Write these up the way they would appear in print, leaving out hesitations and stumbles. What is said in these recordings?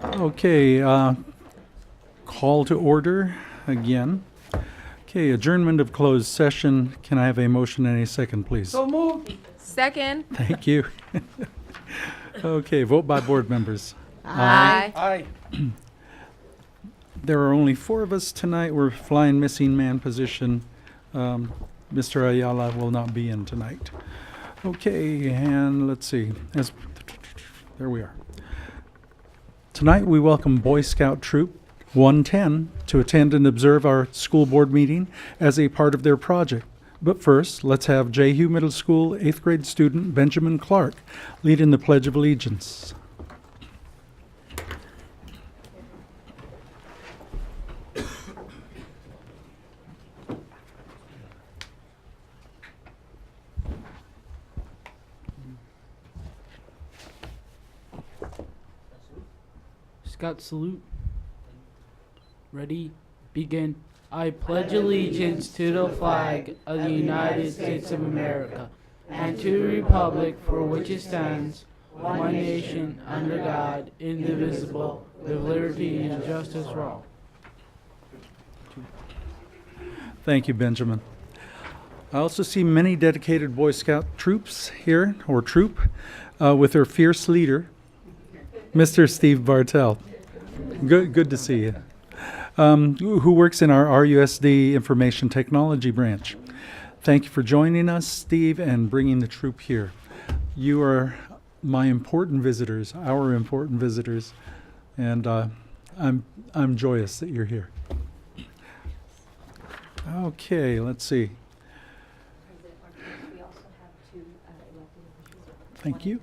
Okay, call to order again. Okay, adjournment of closed session. Can I have a motion and a second, please? So moved. Second. Thank you. Okay, vote by board members. Aye. Aye. There are only 4 of us tonight. We're flying missing man position. Mr. Ayala will not be in tonight. Okay, and let's see. There we are. Tonight we welcome Boy Scout Troop 110 to attend and observe our school board meeting as a part of their project. But first, let's have Jehu Middle School 8th grade student Benjamin Clark lead in the Pledge of Allegiance. Scout salute. Ready, begin. I pledge allegiance to the flag of the United States of America and to the republic for which it stands, one nation, under God, indivisible, with liberty and justice for all. Thank you, Benjamin. I also see many dedicated Boy Scout troops here, or troop, with their fierce leader, Mr. Steve Bartell. Good to see you. Who works in our RUSD Information Technology branch. Thank you for joining us, Steve, and bringing the troop here. You are my important visitors, our important visitors, and I'm joyous that you're here. Okay, let's see. Thank you.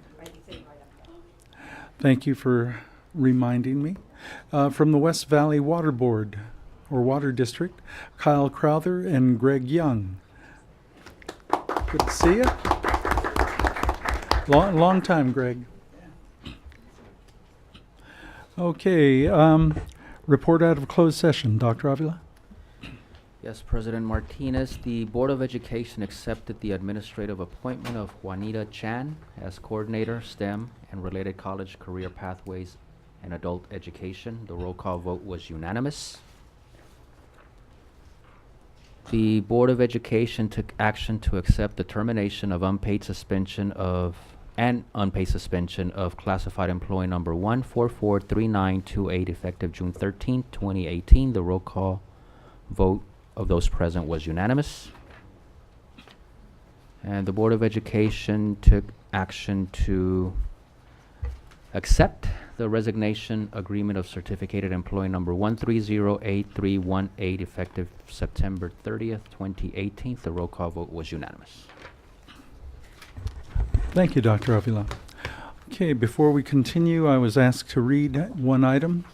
Thank you for reminding me. From the West Valley Water Board, or Water District, Kyle Crowther and Greg Young. Good to see you. Long time, Greg. Okay, report out of closed session. Dr. Avila? Yes, President Martinez, the Board of Education accepted the administrative appointment of Juanita Chan as Coordinator, STEM, and related college career pathways and adult education. The roll call vote was unanimous. The Board of Education took action to accept the termination of unpaid suspension of classified employee number 1443928 effective June 13, 2018. The roll call vote of those present was unanimous. And the Board of Education took action to accept the resignation agreement of certificated employee number 1308318 effective September 30th, 2018. The roll call vote was unanimous. Thank you, Dr. Avila. Okay, before we continue, I was asked to read one item.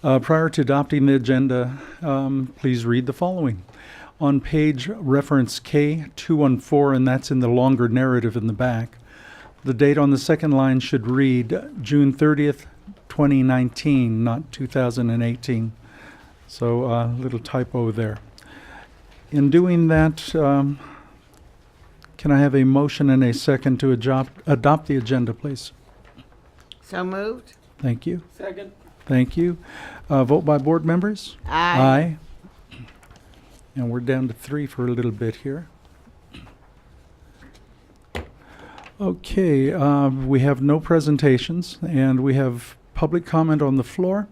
Prior to adopting the agenda, please read the following. On page reference K214, and that's in the longer narrative in the back, the date on the second line should read June 30th, 2019, not 2018. So a little typo there. In doing that, can I have a motion and a second to adopt the agenda, please? So moved. Thank you. Second. Thank you. Vote by board members? Aye. Aye. And we're down to 3 for a little bit here. Okay, we have no presentations, and we have public comment on the floor.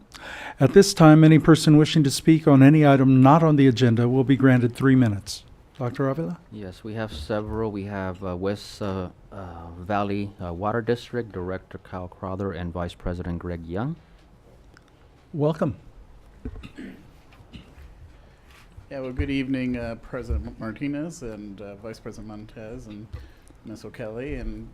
At this time, any person wishing to speak on any item not on the agenda will be granted 3 minutes. Dr. Avila? Yes, we have several. We have West Valley Water District Director Kyle Crowther and Vice President Greg Young. Welcome. Yeah, well, good evening, President Martinez and Vice President Montez and Ms. O'Kelly and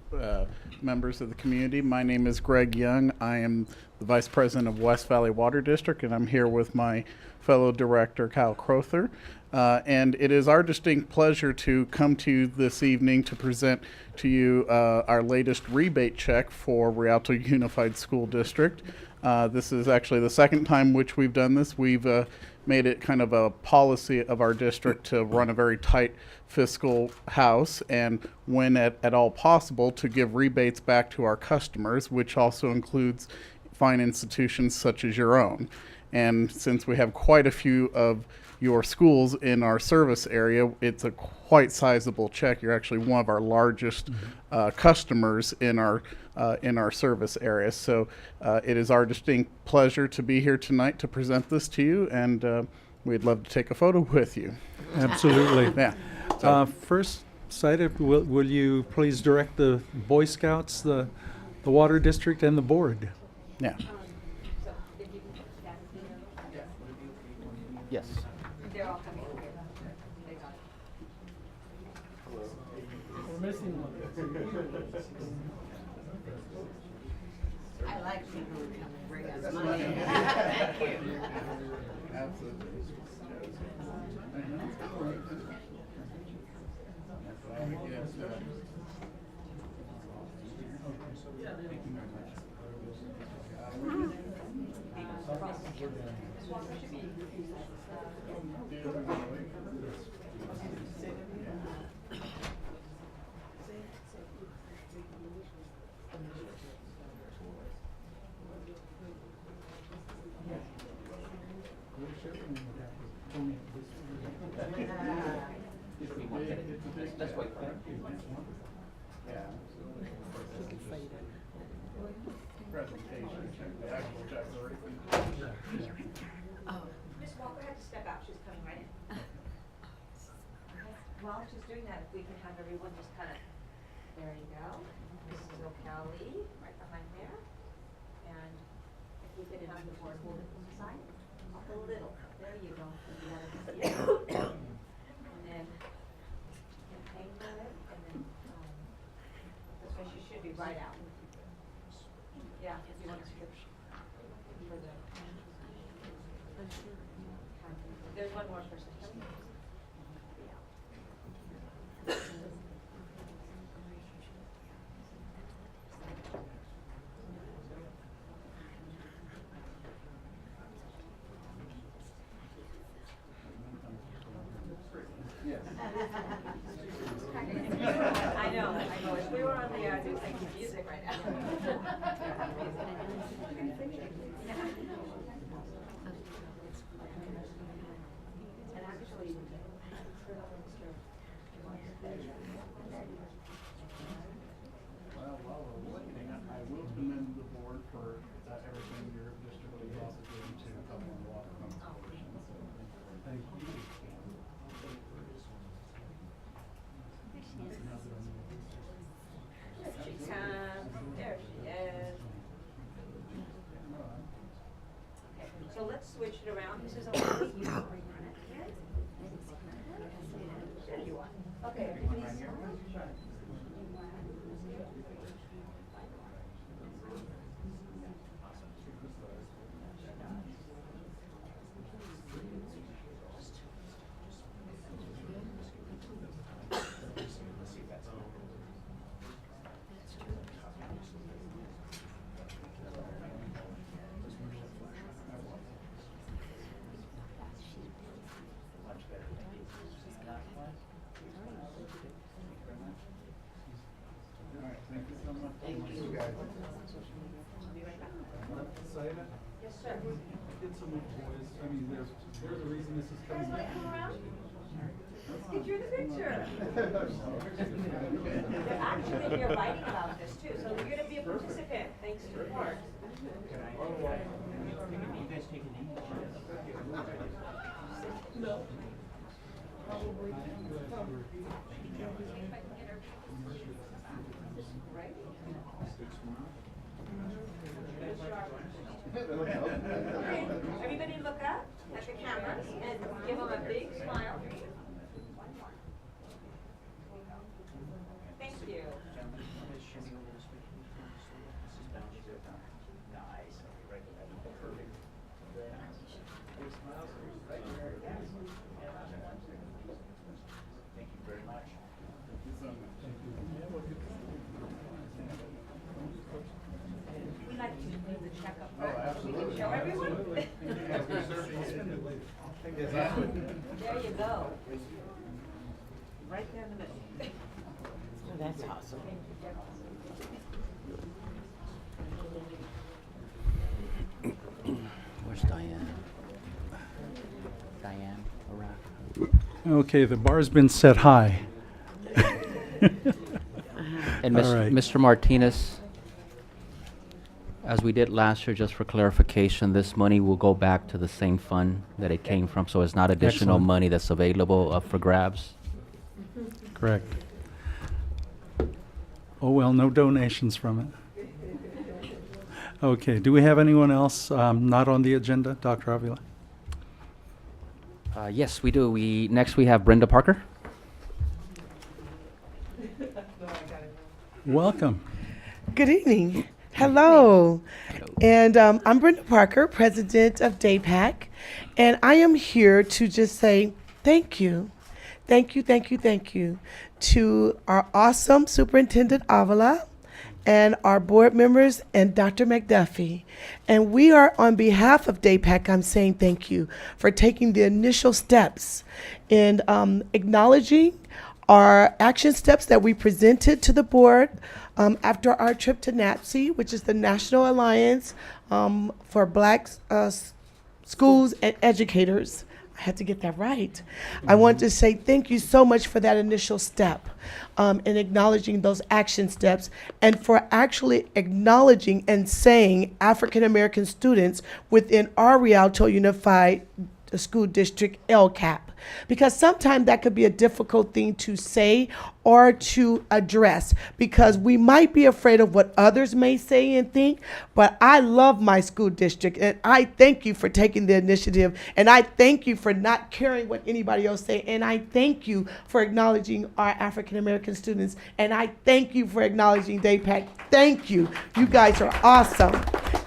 members of the community. My name is Greg Young. I am the Vice President of West Valley Water District, and I'm here with my fellow director, Kyle Crowther. And it is our distinct pleasure to come to you this evening to present to you our latest rebate check for Rialto Unified School District. This is actually the second time which we've done this. We've made it kind of a policy of our district to run a very tight fiscal house, and when at all possible to give rebates back to our customers, which also includes fine institutions such as your own. And since we have quite a few of your schools in our service area, it's a quite sizable check. You're actually one of our largest customers in our service area. So it is our distinct pleasure to be here tonight to present this to you, and we'd love to take a photo with you. Absolutely. Yeah. So, First, Saida, will you please direct the Boy Scouts, the Water District, and the board? yeah. Yes. We're missing one. I like people who come and bring us money. Thank you. Absolutely. Let's wait for Miss Walker had to step out, she's coming right in. While she's doing that, if we can have everyone just kind of, there you go. Mrs. O'Kelly, right behind there. And if we could have the board hold it from the side, up a little, there you go. And then, hang for it, and then, this way she should be right out. Yeah, if you want to skip for the. There's one more person. I know. If we were on the music right now. And actually, Well, while we're looking, I will commend the board for everything your district is also doing to help on water conservation. So, thank you. she comes. There she is. Okay, so let's switch it around. Mrs. O'Kelly, you can bring her next here. There you are. Okay, please. All right, thank you so much. Thank you, guys. Saida, Yes, sir. Get some of the boys, I mean, there's a reason this is Guys, want to come around? Let's get you in the picture. They're actually here writing about this too, so you're gonna be a participant, thanks to the board. Everybody look up at the cameras and give them a big smile. Thank you. We like to do the checkup first. We can show everyone. There you go. Right there in the middle. Oh, that's awesome. Okay, the bar's been set high. And All right. Mr. Martinez, as we did last year, just for clarification, this money will go back to the same fund that it came from, so it's not additional Excellent. money that's available up for grabs. Correct. Oh, well, no donations from it. Okay, do we have anyone else not on the agenda, Dr. Avila? Yes, we do. Next we have Brenda Parker. Welcome. Good evening. Hello. And I'm Brenda Parker, president of DAPAC. And I am here to just say thank you. Thank you, thank you, thank you to our awesome Superintendent Avila and our board members and Dr. McDuffie. And we are, on behalf of DAPAC, I'm saying thank you for taking the initial steps in acknowledging our action steps that we presented to the board after our trip to NAPSE, which is the National Alliance for Black Schools and Educators. I had to get that right. I want to say thank you so much for that initial step in acknowledging those action steps and for actually acknowledging and saying African American students within our Rialto Unified School District LCAP. Because sometimes that could be a difficult thing to say or to address because we might be afraid of what others may say and think, but I love my school district and I thank you for taking the initiative and I thank you for not caring what anybody else say and I thank you for acknowledging our African American students and I thank you for acknowledging DAPAC. Thank you. You guys are awesome.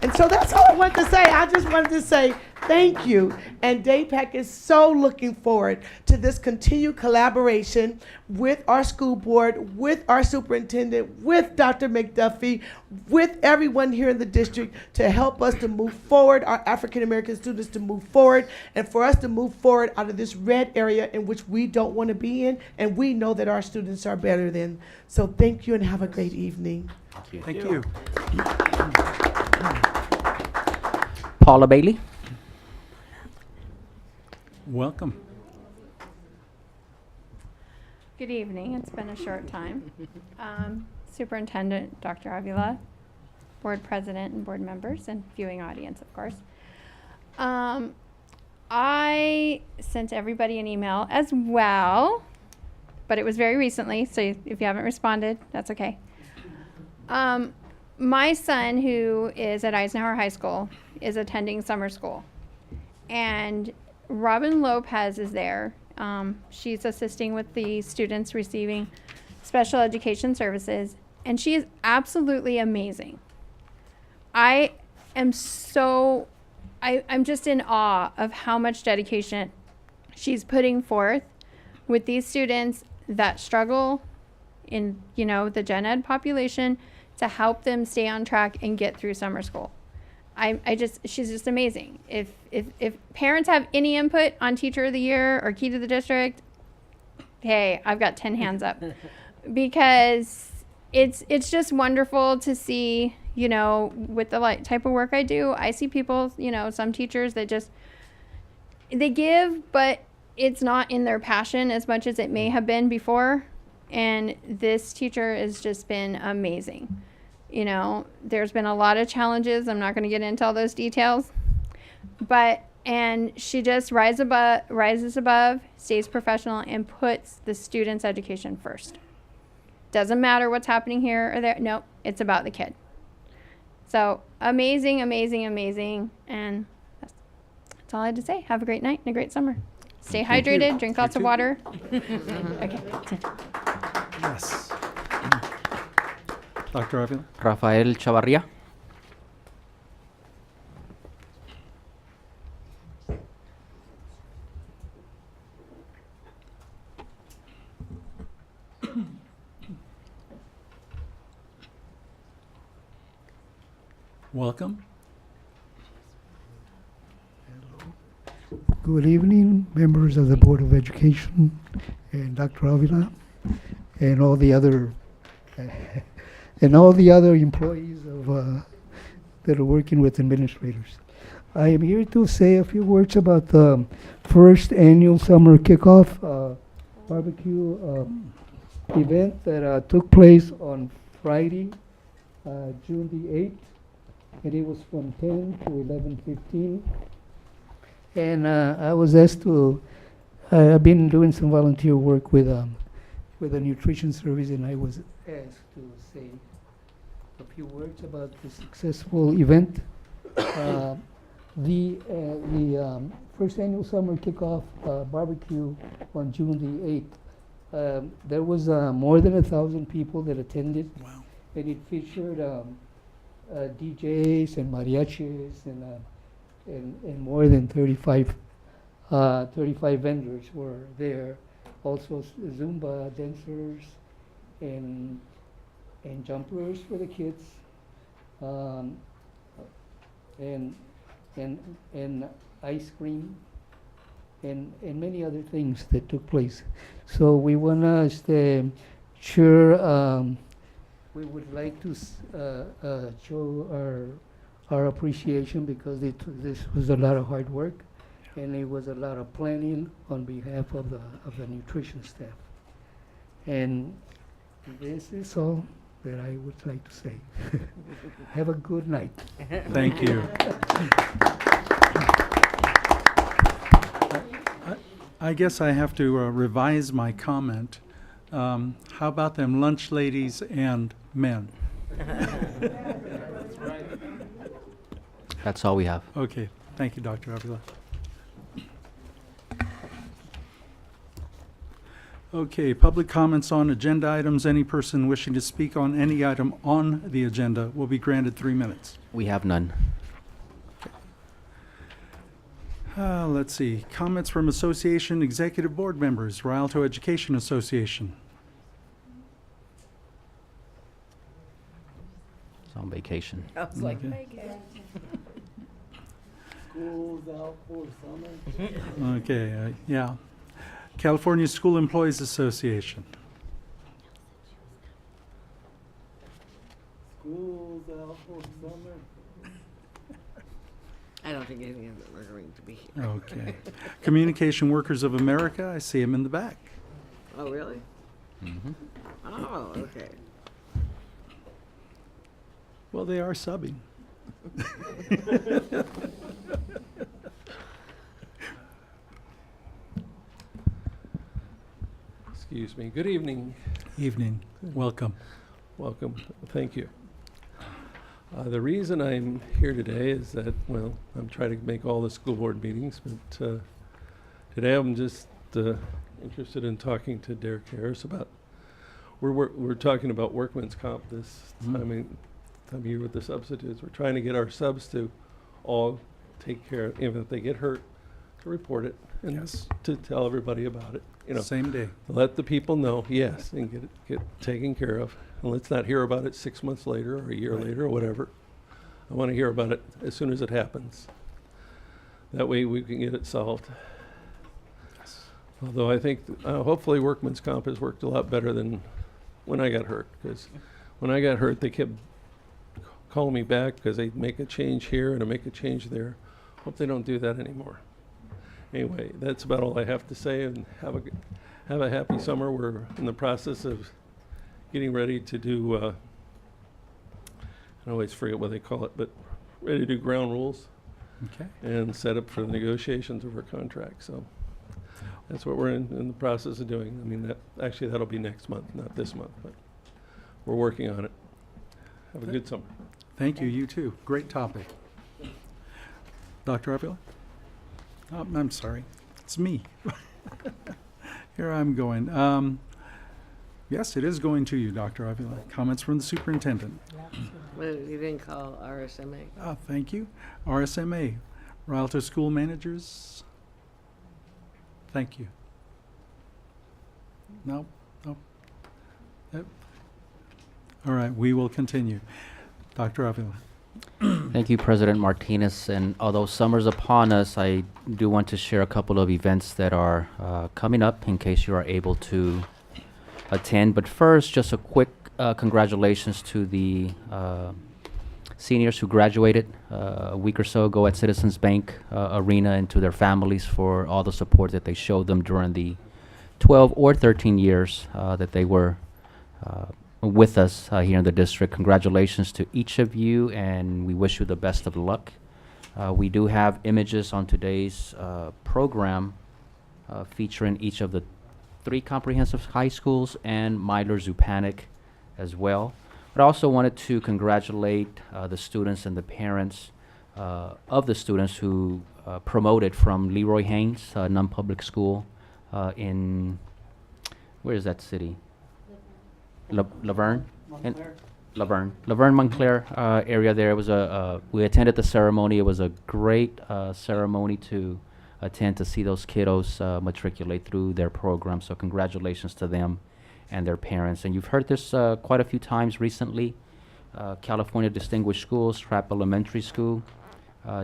And so that's all I wanted to say. I just wanted to say thank you. And DAPAC is so looking forward to this continued collaboration with our school board, with our superintendent, with Dr. McDuffie, with everyone here in the district to help us to move forward, our African American students to move forward, and for us to move forward out of this red area in which we don't want to be in, and we know that our students are better than. So thank you and have a great evening. Thank you. Paula Bailey. Welcome. Good evening. It's been a short time. Superintendent Dr. Avila, board president and board members, and viewing audience, of course. I sent everybody an email as well, but it was very recently, so if you haven't responded, that's okay. My son, who is at Eisenhower High School, is attending summer school, and Robin Lopez is there. She's assisting with the students receiving special education services, and she is absolutely amazing. I'm just in awe of how much dedication she's putting forth with these students that struggle in, the gen ed population to help them stay on track and get through summer school. She's just amazing. If parents have any input on Teacher of the Year or Key to the District, hey, I've got 10 hands up. Because it's just wonderful to see, with the type of work I do, I see people, some teachers that they give, but it's not in their passion as much as it may have been before. And this teacher has just been amazing. There's been a lot of challenges. I'm not going to get into all those details, and she just rises above, stays professional, and puts the student's education first. Doesn't matter what's happening here or there. Nope, it's about the kid. So amazing, amazing, amazing. And that's all I had to say. Have a great night and a great summer. Stay hydrated, drink lots of water. Okay. Yes. Dr. Avila? Rafael Chavarria. Welcome. Good evening, members of the Board of Education and Dr. Avila and all the other employees of that are working with administrators. I am here to say a few words about the first annual summer kickoff barbecue event that took place on Friday, June the 8th, and it was from 10 to 11:15. And I was asked to. I've been doing some volunteer work with a nutrition service, and I was asked to say a few words about the successful event. The first annual summer kickoff barbecue on June the 8th. There was more than 1,000 people that attended. Wow. And it featured DJs and mariachis and more than 35 vendors were there. Also Zumba dancers and jumpers for the kids, and ice cream and many other things that took place. So we wanna we would like to show our appreciation because this was a lot of hard work, and it was a lot of planning on behalf of the nutrition staff. And this is all that I would like to say. Have a good night. Thank you. I guess I have to revise my comment. How about them lunch ladies and men? That's all we have. Okay, thank you, Dr. Avila. Okay, public comments on agenda items. Any person wishing to speak on any item on the agenda will be granted 3 minutes. We have none. Let's see, comments from association executive board members, Rialto Education Association. It's on vacation. I was like, Okay. School's out for summer. Okay, yeah. California School Employees Association. School's out for summer. I don't think any of them are going to be here. Okay. Communication Workers of America, I see them in the back. Oh, really? Mhm. Oh, okay. Well, they are subbing. Excuse me. Good evening. Evening, welcome. Welcome. Thank you. The reason I'm here today is that, well, I'm trying to make all the school board meetings, but today I'm just interested in talking to Derek Harris about, we're talking about workman's comp this time of year with the substitutes. We're trying to get our subs to all take care of, even if they get hurt, to report it and Yes. to tell everybody about it. You know, Same day. let the people know, yes, and get taken care of. And let's not hear about it 6 months later or a year Right. later or whatever. I want to hear about it as soon as it happens. That way we can get it solved. Although I think, hopefully workman's comp has worked a lot better than when I got hurt. Because when I got hurt, they kept calling me back because they make a change here and they make a change there. Hope they don't do that anymore. Anyway, that's about all I have to say, and have a happy summer. We're in the process of getting ready to do, I always forget what they call it, but ready to do ground rules Okay. and set up for the negotiations of our contract. So that's what we're in the process of doing. I mean, that'll be next month, not this month, but we're working on it. Have a good summer. Thank you, you too. Great topic. Dr. Avila? Oh, I'm sorry, it's me. Here I'm going. Yes, it is going to you, Dr. Avila. Comments from the superintendent. Well, you didn't call RSMA. Thank you. RSMA, Rialto School Managers. Thank you. No. Yep. All right, we will continue. Dr. Avila. Thank you, President Martinez. And although summer's upon us, I do want to share a couple of events that are coming up in case you are able to attend. But first, just a quick congratulations to the seniors who graduated a week or so ago at Citizens Bank Arena, and to their families for all the support that they showed them during the 12 or 13 years that they were with us here in the district. Congratulations to each of you, and we wish you the best of luck. We do have images on today's program featuring each of the 3 comprehensive high schools and Myler Zupanik as well. But I also wanted to congratulate the students and the parents of the students who promoted from Leroy Haynes non-public school in, where is that city? Laverne? Laverne Montclair area there. It was we attended the ceremony. It was a great ceremony to attend, to see those kiddos matriculate through their program. So congratulations to them and their parents. And you've heard this quite a few times recently. California Distinguished Schools, Trapp Elementary School,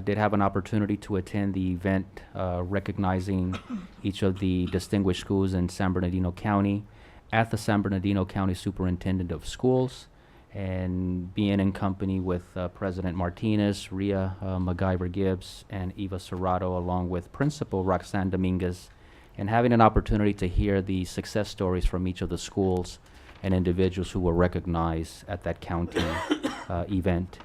did have an opportunity to attend the event recognizing each of the distinguished schools in San Bernardino County at the San Bernardino County Superintendent of Schools, and being in company with President Martinez, Ria MacGyver Gibbs, and Eva Serrato, along with Principal Roxanne Dominguez, and having an opportunity to hear the success stories from each of the schools and individuals who were recognized at that county event.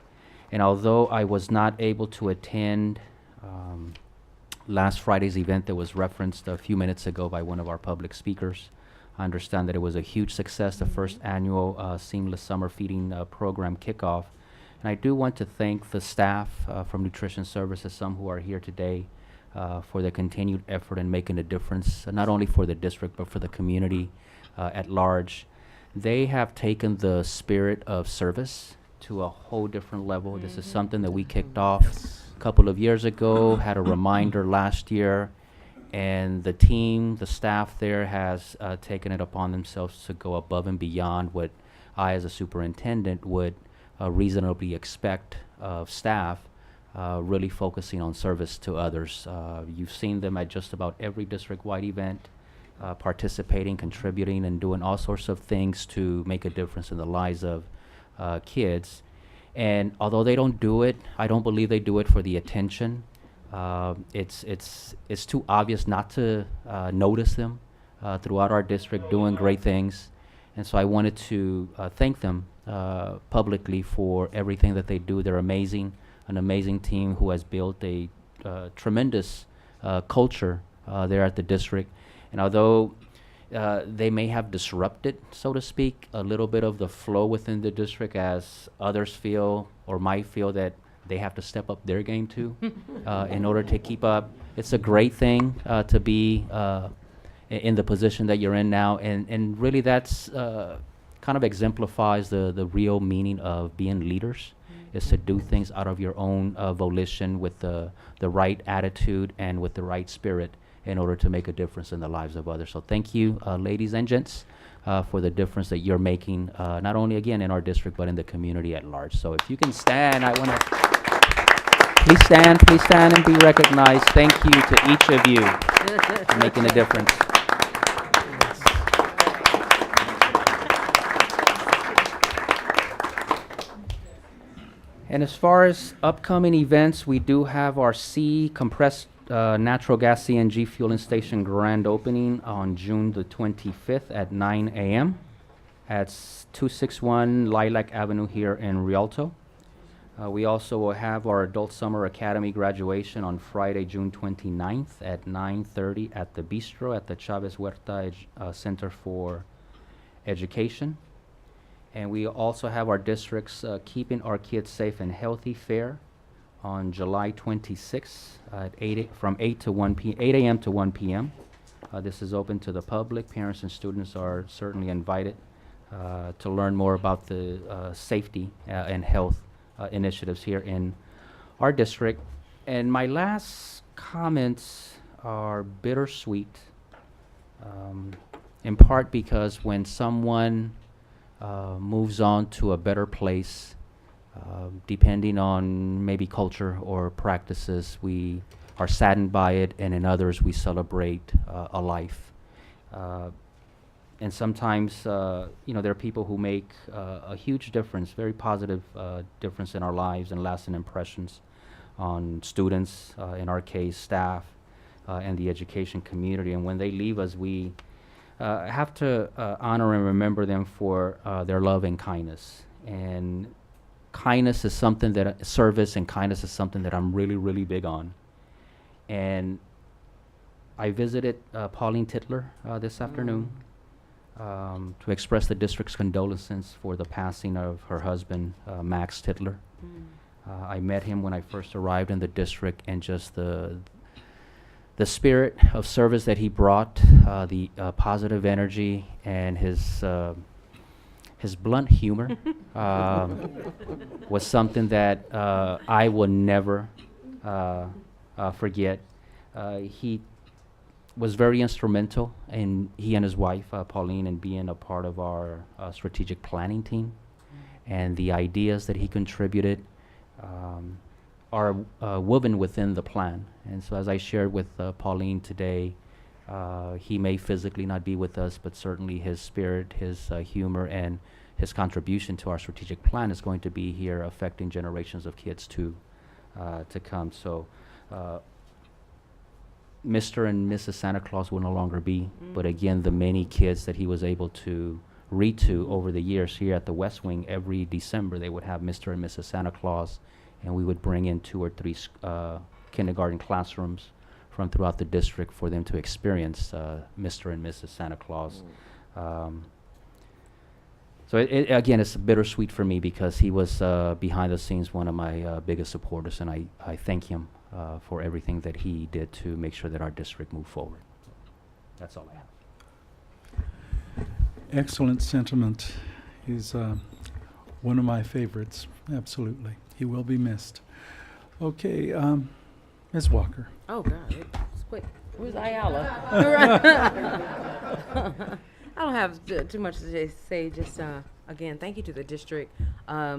And although I was not able to attend last Friday's event that was referenced a few minutes ago by one of our public speakers, I understand that it was a huge success, the first annual Seamless Summer Feeding Program kickoff. And I do want to thank the staff from Nutrition Services, some who are here today, for their continued effort in making a difference, not only for the district, but for the community at large. They have taken the spirit of service to a whole different level. This is something that we kicked off a couple of years ago, had a reminder last year, and the team, the staff there has taken it upon themselves to go above and beyond what I as a superintendent would reasonably expect of staff, really focusing on service to others. You've seen them at just about every district-wide event, participating, contributing, and doing all sorts of things to make a difference in the lives of kids. And although they don't do it, I don't believe they do it for the attention. It's too obvious not to notice them throughout our district doing great things. And so I wanted to thank them publicly for everything that they do. They're amazing, an amazing team who has built a tremendous culture there at the district. And although they may have disrupted, so to speak, a little bit of the flow within the district, as others feel or might feel that they have to step up their game too in order to keep up. It's a great thing to be in the position that you're in now, and really that's kind of exemplifies the real meaning of being leaders, is to do things out of your own volition with the right attitude and with the right spirit in order to make a difference in the lives of others. So thank you, ladies and gents, for the difference that you're making, not only again in our district, but in the community at large. So if you can stand, I want to please stand and be recognized. Thank you to each of you for making a difference. And as far as upcoming events, we do have our compressed natural gas CNG fueling station grand opening on June the 25th at 9 a.m. at 261 Lilac Avenue here in Rialto. We also will have our Adult Summer Academy graduation on Friday, June 29th at 9:30 at the Bistro at the Chavez Huerta Center for Education. And we also have our district's Keeping Our Kids Safe and Healthy Fair on July 26th at from 8 a.m. to 1 p.m. This is open to the public. Parents and students are certainly invited to learn more about the safety and health initiatives here in our district. And my last comments are bittersweet, in part because when someone moves on to a better place, depending on maybe culture or practices, we are saddened by it, and in others we celebrate a life. and sometimes, there are people who make a huge difference, very positive difference in our lives and lasting impressions on students, in our case, staff, and the education community. And when they leave us, we have to honor and remember them for their love and kindness. And kindness is something that, service and kindness is something that I'm really, really big on. And I visited Pauline Titler this afternoon to express the district's condolences for the passing of her husband, Max Titler. I met him when I first arrived in the district, and just the spirit of service that he brought, the positive energy, and his blunt humor was something that I will never forget. He was very instrumental in, he and his wife, Pauline, in being a part of our strategic planning team. And the ideas that he contributed are woven within the plan. And so, as I shared with Pauline today, he may physically not be with us, but certainly his spirit, his humor, and his contribution to our strategic plan is going to be here, affecting generations of kids to come. So Mr. and Mrs. Santa Claus will no longer be, but again, the many kids that he was able to read to over the years here at the West Wing, every December they would have Mr. and Mrs. Santa Claus, and we would bring in 2 or 3 kindergarten classrooms from throughout the district for them to experience Mr. and Mrs. Santa Claus. So again, it's bittersweet for me because he was behind the scenes one of my biggest supporters, and I thank him for everything that he did to make sure that our district moved forward. That's all I have. Excellent sentiment. He's one of my favorites, absolutely. He will be missed. Okay, Ms. Walker. Oh, God, it's quick. Where's Ayala? I don't have too much to say. Just, again, thank you to the district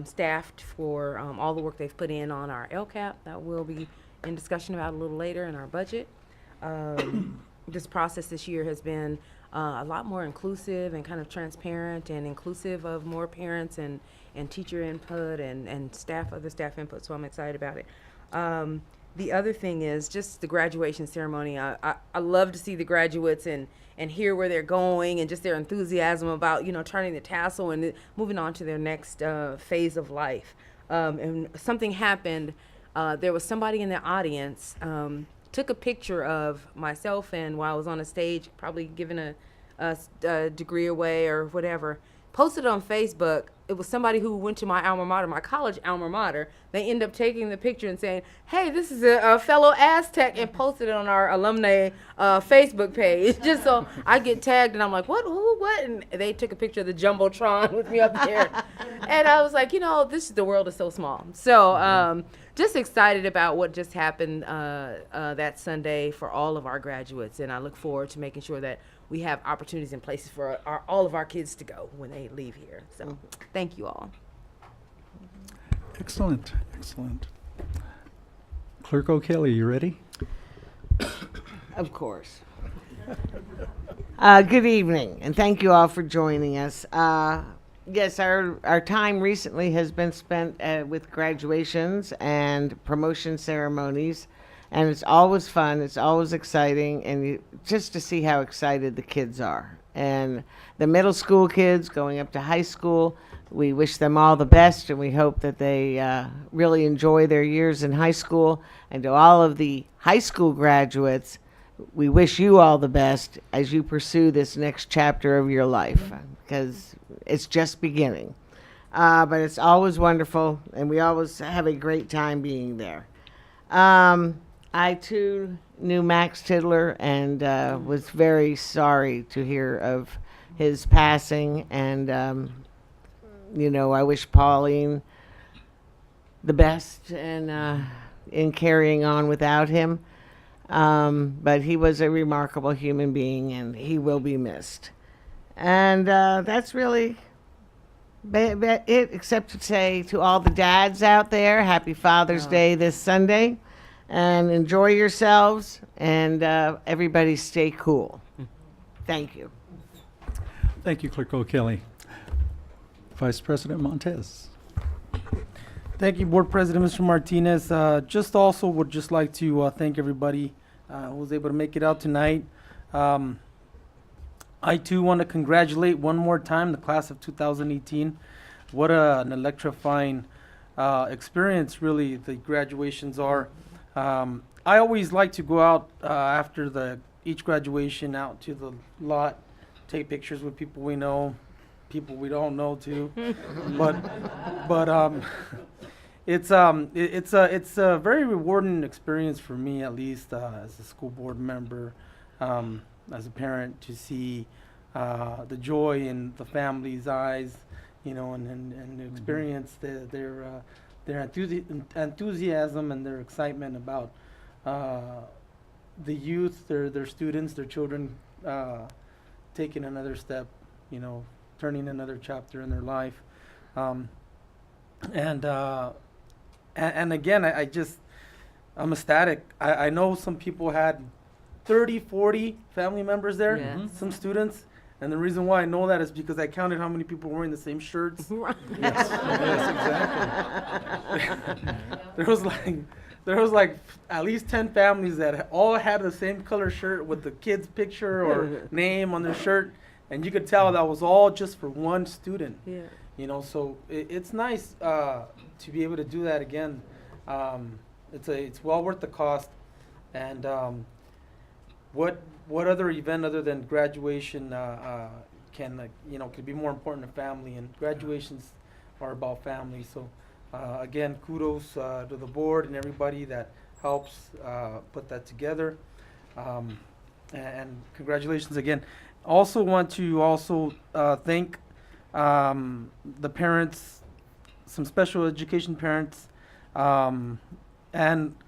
staff for all the work they've put in on our LCAP that we'll be in discussion about a little later in our budget. This process this year has been a lot more inclusive and kind of transparent and inclusive of more parents and teacher input and other staff input, so I'm excited about it. The other thing is just the graduation ceremony. I love to see the graduates and hear where they're going and just their enthusiasm about, turning the tassel and moving on to their next phase of life. And something happened. There was somebody in the audience, took a picture of myself and while I was on a stage, probably giving a degree away or whatever, posted it on Facebook. It was somebody who went to my alma mater, my college alma mater. They ended up taking the picture and saying, hey, this is a fellow Aztec, and posted it on our alumni Facebook page, just so I get tagged. And I'm like, what, who, what? And they took a picture of the Jumbotron with me up there. And I was like, the world is so small. So just excited about what just happened that Sunday for all of our graduates. And I look forward to making sure that we have opportunities and places for all of our kids to go when they leave here. So thank you all. Excellent, excellent. Clerk O'Kelly, you ready? Of course. Good evening, and thank you all for joining us. Yes, our time recently has been spent with graduations and promotion ceremonies, and it's always fun, it's always exciting, and just to see how excited the kids are. And the middle school kids going up to high school, we wish them all the best, and we hope that they really enjoy their years in high school. And to all of the high school graduates, we wish you all the best as you pursue this next chapter of your life, because it's just beginning. But it's always wonderful, and we always have a great time being there. I, too, knew Max Tidler and was very sorry to hear of his passing. And, I wish Pauline the best and in carrying on without him. But he was a remarkable human being, and he will be missed. And that's really it, except to say to all the dads out there, happy Father's Day this Sunday. And enjoy yourselves, and everybody stay cool. Thank you. Thank you, Clerk O'Kelly. Vice President Montez. Thank you, Board President, Mr. Martinez. Just also would just like to thank everybody who was able to make it out tonight. I too want to congratulate one more time the class of 2018. What an electrifying experience, really, the graduations are. I always like to go out after each graduation out to the lot, take pictures with people we know, people we don't know too. but it's a very rewarding experience for me, at least as a school board member, as a parent, to see the joy in the family's eyes, and experience their enthusiasm and their excitement about the youth, their students, their children taking another step, turning another chapter in their life. And again, I'm ecstatic. I know some people had 30, 40 family members there, Yes. some students. And the reason why I know that is because I counted how many people were wearing the same shirts. Yes, exactly. there was like at least 10 families that all had the same color shirt with the kid's picture or name on their shirt, and you could tell that was all just for one student. Yeah. So it's nice to be able to do that again. It's well worth the cost. And what other event other than graduation could be more important to family, and graduations are about family. So again, kudos to the board and everybody that helps put that together, and congratulations again. Also want to thank the parents, some special education parents, and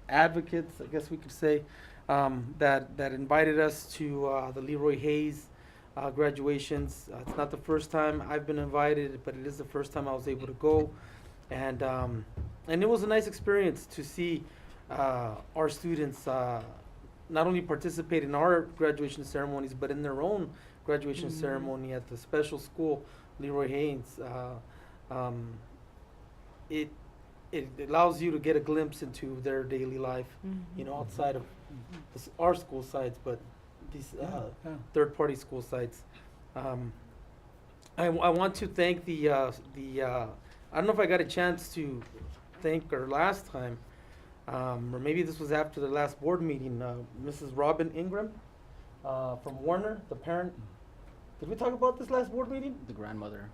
advocates, I guess we could say, that invited us to the Leroy Hayes graduations. It's not the first time I've been invited, but it is the first time I was able to go, and it was a nice experience to see our students not only participate in our graduation ceremonies, but in their own graduation ceremony at the special school, Leroy Hayes. It allows you to get a glimpse into their daily life, outside of our school sites, but these third-party school sites. I want to thank the I don't know if I got a chance to thank her last time, or maybe this was after the last board meeting, Mrs. Robin Ingram from Warner, the parent. Did we talk about this last board meeting? The grandmother,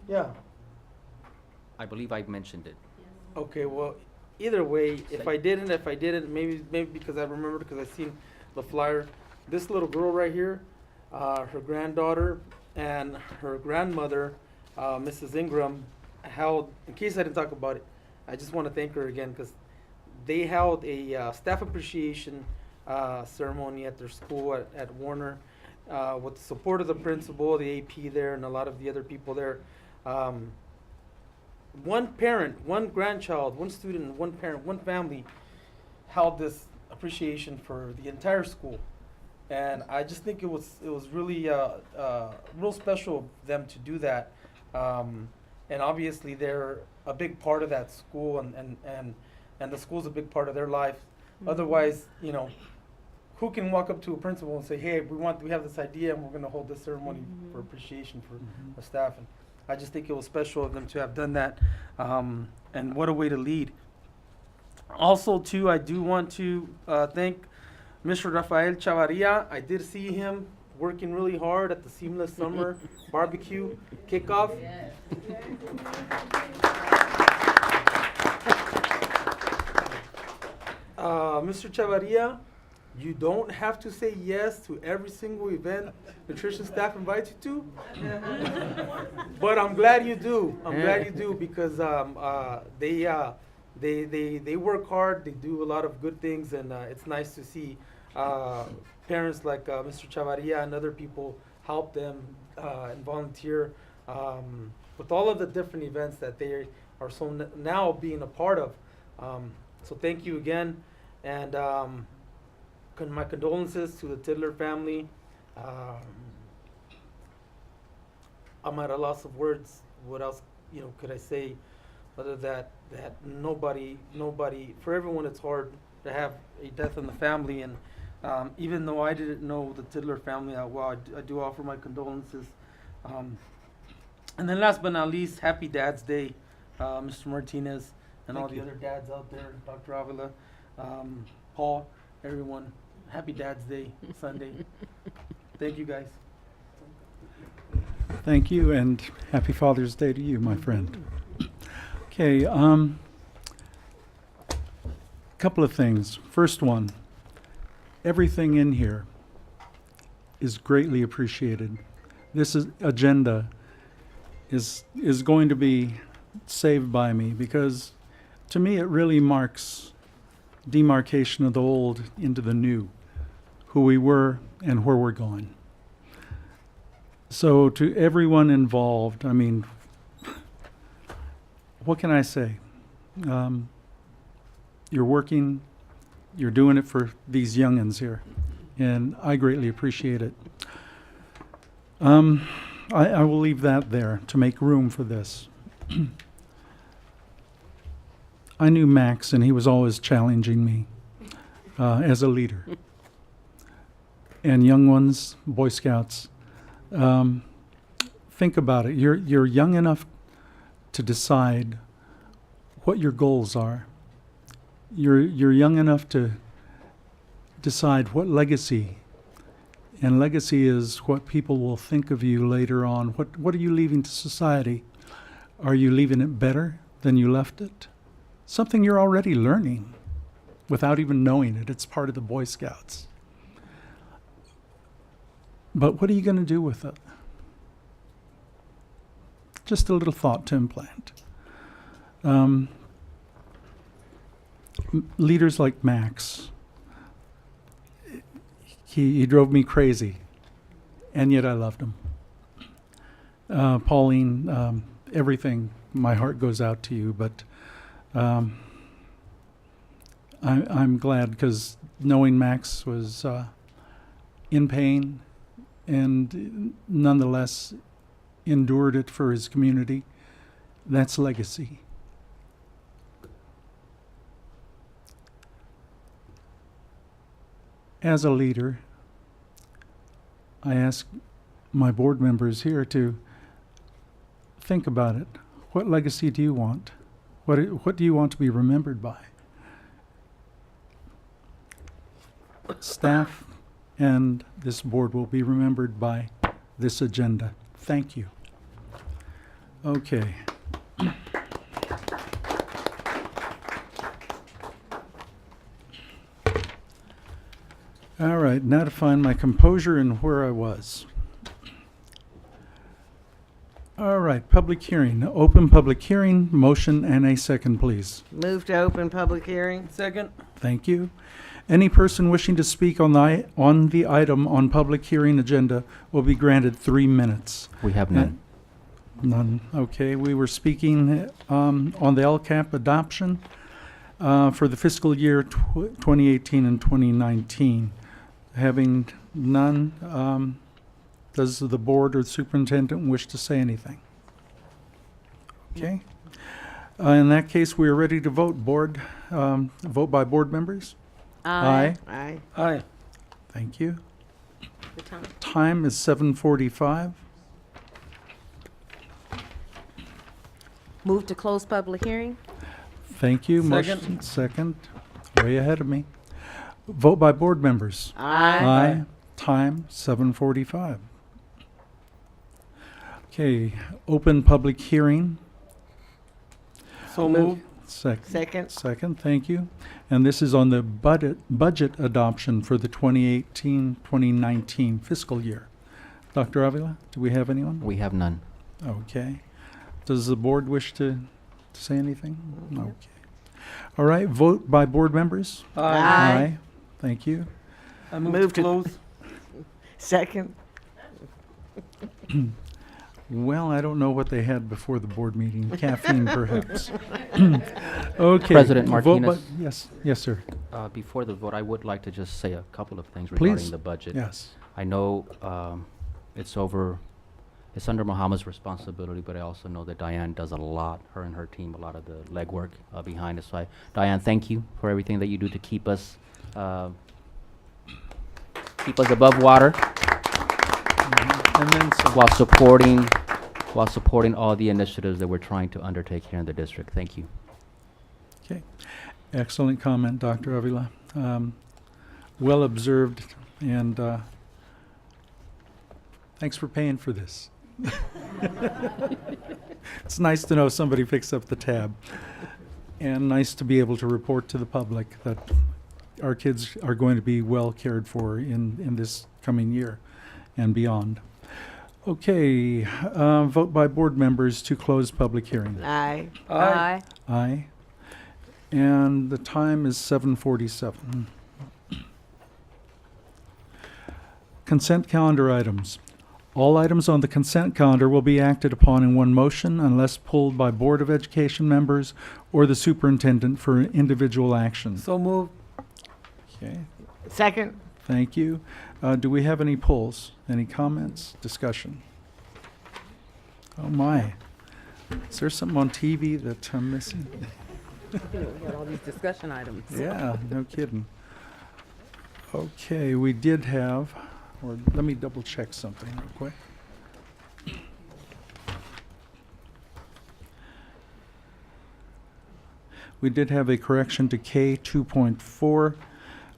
Yeah. I believe I mentioned it. Okay, well, either way, if I didn't, maybe because I remembered, because I seen the flyer. This little girl right here, her granddaughter and her grandmother, Mrs. Ingram, held, in case I didn't talk about it, I just want to thank her again, because they held a staff appreciation ceremony at their school at Warner, with the support of the principal, the AP there, and a lot of the other people there. One parent, one grandchild, one student, one parent, one family held this appreciation for the entire school, and I just think it was really real special of them to do that, and obviously they're a big part of that school, and the school's a big part of their life. Otherwise, who can walk up to a principal and say, hey, we have this idea and we're going to hold this ceremony for appreciation for the staff? And I just think it was special of them to have done that, and what a way to lead. Also, too, I do want to thank Mr. Rafael Chavarria. I did see him working really hard at the Seamless Summer Barbecue Kickoff. Mr. Chavarria, you don't have to say yes to every single event nutrition staff invites you to, but I'm glad you do. I'm glad you do, because they work hard. They do a lot of good things, and it's nice to see parents like Mr. Chavarria and other people help them and volunteer with all of the different events that they are now being a part of. So thank you again, and my condolences to the Tidler family. I'm at a loss of words. What else, could I say other that nobody, for everyone it's hard to have a death in the family. And even though I didn't know the Tidler family that well, I do offer my condolences. And then last but not least, happy Dad's Day, Mr. Martinez, and all the other dads out there, Dr. Avila, Paul, everyone. Happy Dad's Day, Sunday. Thank you, guys. Thank you, and happy Father's Day to you, my friend. Okay, couple of things. First one, everything in here is greatly appreciated. This agenda is going to be saved by me because to me it really marks demarcation of the old into the new, who we were and where we're going. So to everyone involved, I mean, what can I say? You're working, you're doing it for these youngins here, and I greatly appreciate it. I will leave that there to make room for this. I knew Max, and he was always challenging me as a leader. And young ones, Boy Scouts, think about it. You're young enough to decide what your goals are. You're young enough to decide what legacy, and legacy is what people will think of you later on. What are you leaving to society? Are you leaving it better than you left it? Something you're already learning without even knowing it. It's part of the Boy Scouts. But what are you going to do with it? Just a little thought to implant. Leaders like Max, he drove me crazy, and yet I loved him. Pauline, everything, my heart goes out to you, but I'm glad because knowing Max was in pain and nonetheless endured it for his community, that's legacy. As a leader, I ask my board members here to think about it. What legacy do you want? What do you want to be remembered by? Staff and this board will be remembered by this agenda. Thank you. Okay. All right, now to find my composure and where I was. All right, public hearing. Open public hearing, motion and a second, please. Move to open public hearing. Second. Thank you. Any person wishing to speak on the item on public hearing agenda will be granted 3 minutes. We have none. None. Okay, we were speaking on the LCAP adoption for the fiscal year 2018 and 2019. Having none, does the board or the superintendent wish to say anything? Okay. In that case, we are ready to vote. Board, vote by board members. Aye. Aye. Aye. Thank you. The time. Time is 7:45. Move to close public hearing. Thank you. Second. Motion second. Way ahead of me. Vote by board members. Aye. Time 7:45. Okay, open public hearing. So move. Second. Second, thank you. And this is on the budget adoption for the 2018-2019 fiscal year. Dr. Avila, do we have anyone? We have none. Okay. Does the board wish to say anything? Okay. All right, vote by board members. Aye. Thank you. I move Move to to- close. Second. Well, I don't know what they had before the board meeting. Caffeine, perhaps. Okay. President vote by- Martinez. Yes, sir. Before the vote, I would like to just say a couple of things Please. regarding the budget. Yes. I know it's over it's under Mohammed's responsibility, but I also know that Diane does a lot, her and her team, a lot of the legwork behind it. So Diane, thank you for everything that you do to keep us above water And then some. while supporting all the initiatives that we're trying to undertake here in the district. Thank you. Okay. Excellent comment, Dr. Avila. Well observed, and thanks for paying for this. It's nice to know somebody picks up the tab, and nice to be able to report to the public that our kids are going to be well cared for in this coming year and beyond. Okay, vote by board members to close public hearing. Aye. Aye. Aye. And the time is 7:47. Consent calendar items. All items on the consent calendar will be acted upon in one motion unless pulled by Board of Education members or the superintendent for individual action. So moved. Okay, Second? thank you. Do we have any polls? Any comments? Discussion? Oh my. Is there something on TV that I'm missing? We got all these discussion items. Yeah, no kidding. Okay, we did have, or let me double check something real quick. We did have a correction to K 2.4,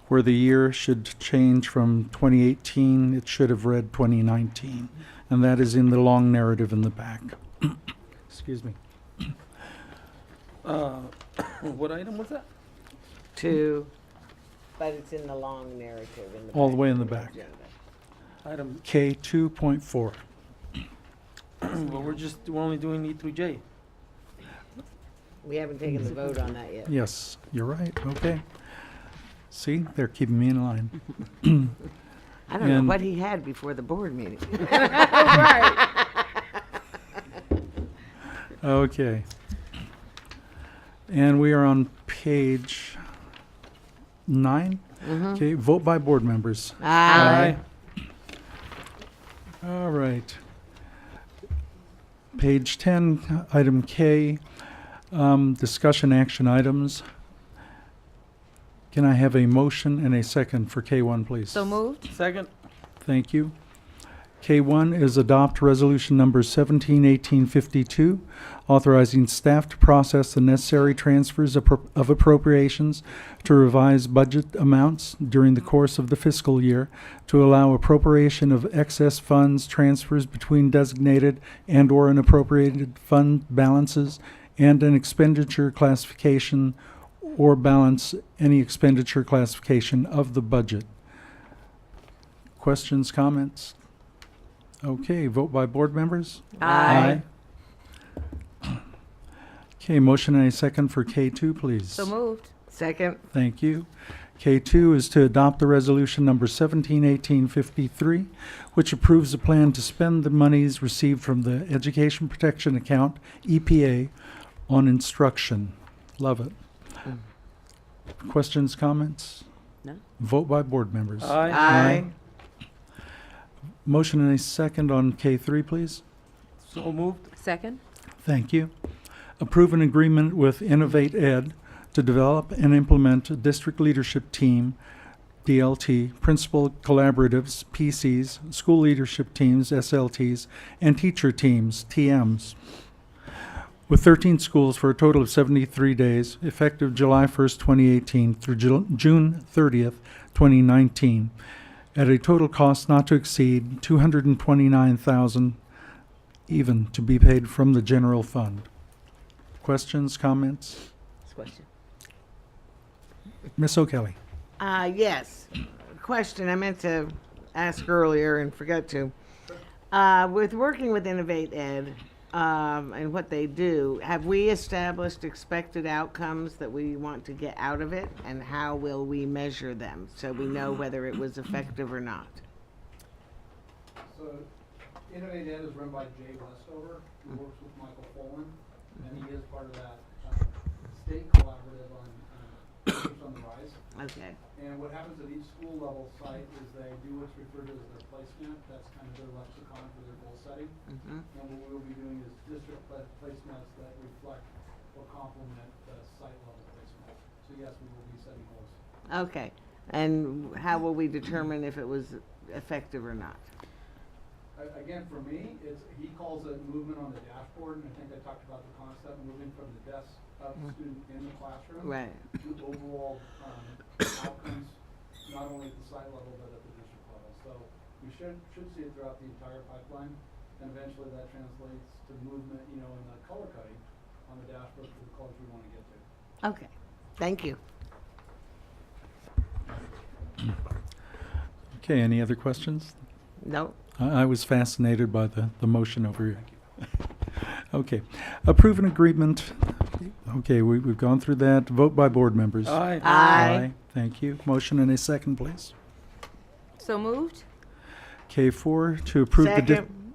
where the year should change from 2018, it should have read 2019. And that is in the long narrative in the back. Excuse me. What item was that? Two. But it's in the long narrative in the All the back way of in the back. agenda. Item, K 2.4. well, we're only doing E through J. We haven't taken the vote on that yet. Yes, you're right, okay. See, they're keeping me in line. I don't know And- what he had before the board meeting. Okay. And we are on page 9. Okay, vote by board members. Aye. All right. Page 10, item K, discussion action items. Can I have a motion and a second for K1, please? So moved. Second. Thank you. K1 is adopt resolution number 171852, authorizing staff to process the necessary transfers of appropriations to revise budget amounts during the course of the fiscal year to allow appropriation of excess funds transfers between designated and/or unappropriated fund balances and an expenditure classification or balance any expenditure classification of the budget. Questions, comments? Okay, vote by board members? Aye. Okay, motion and a second for K2, please. So moved. Second? Thank you. K2 is to adopt the resolution number 171853, which approves a plan to spend the monies received from the Education Protection Account, EPA, on instruction. Love it. Questions, comments? No. Vote by board members. Aye. Motion and a second on K3, please. So moved. Second. Thank you. Approve an agreement with Innovate Ed to develop and implement a district leadership team, DLT, principal collaboratives, PCs, school leadership teams, SLTs, and teacher teams, TMs, with 13 schools for a total of 73 days, effective July 1st, 2018 through June 30th, 2019, at a total cost not to exceed $229,000, even to be paid from the general fund. Questions, comments? Question. Ms. O'Kelly. Yes. Question I meant to ask earlier and forgot to. With working with Innovate Ed and what they do, have we established expected outcomes that we want to get out of it? And how will we measure them so we know whether it was effective or not? So, Innovate Ed is run by Jay Westover, who works with Michael Folan, and he is part of that state collaborative on on the rise. Okay. And what happens at each school level site is they do what's referred to as their placement. That's kind of their lexicon for their goal setting. Mm-hmm. And what we'll be doing is district placements that reflect or complement the site level placement. So yes, we will be setting goals. Okay. And how will we determine if it was effective or not? Again, for me, he calls it movement on the dashboard, and I think I talked about the concept moving from the desk of the student in the classroom Right. to overall outcomes, not only at the site level but at the district level. So we should see it throughout the entire pipeline, and eventually that translates to movement, in the color coding on the dashboard for the colors we want to get to. Okay. Thank you. Okay, any other questions? No. I was fascinated by the motion over here. Okay. Approve an agreement. Okay, we've gone through that. Vote by board members. Aye. Aye. Thank you. Motion and a second, please. So moved? K4, to approve the... Second.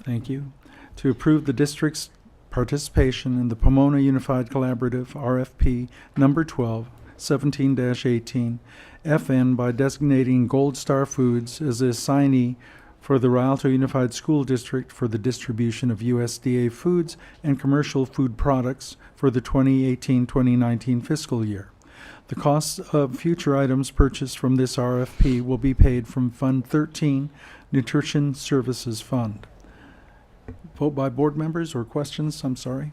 Thank you. To approve the district's participation in the Pomona Unified Collaborative RFP number 12, 17-18, FN by designating Gold Star Foods as the assignee for the Rialto Unified School District for the distribution of USDA foods and commercial food products for the 2018-2019 fiscal year. The costs of future items purchased from this RFP will be paid from Fund 13, Nutrition Services Fund. Vote by board members or questions? I'm sorry.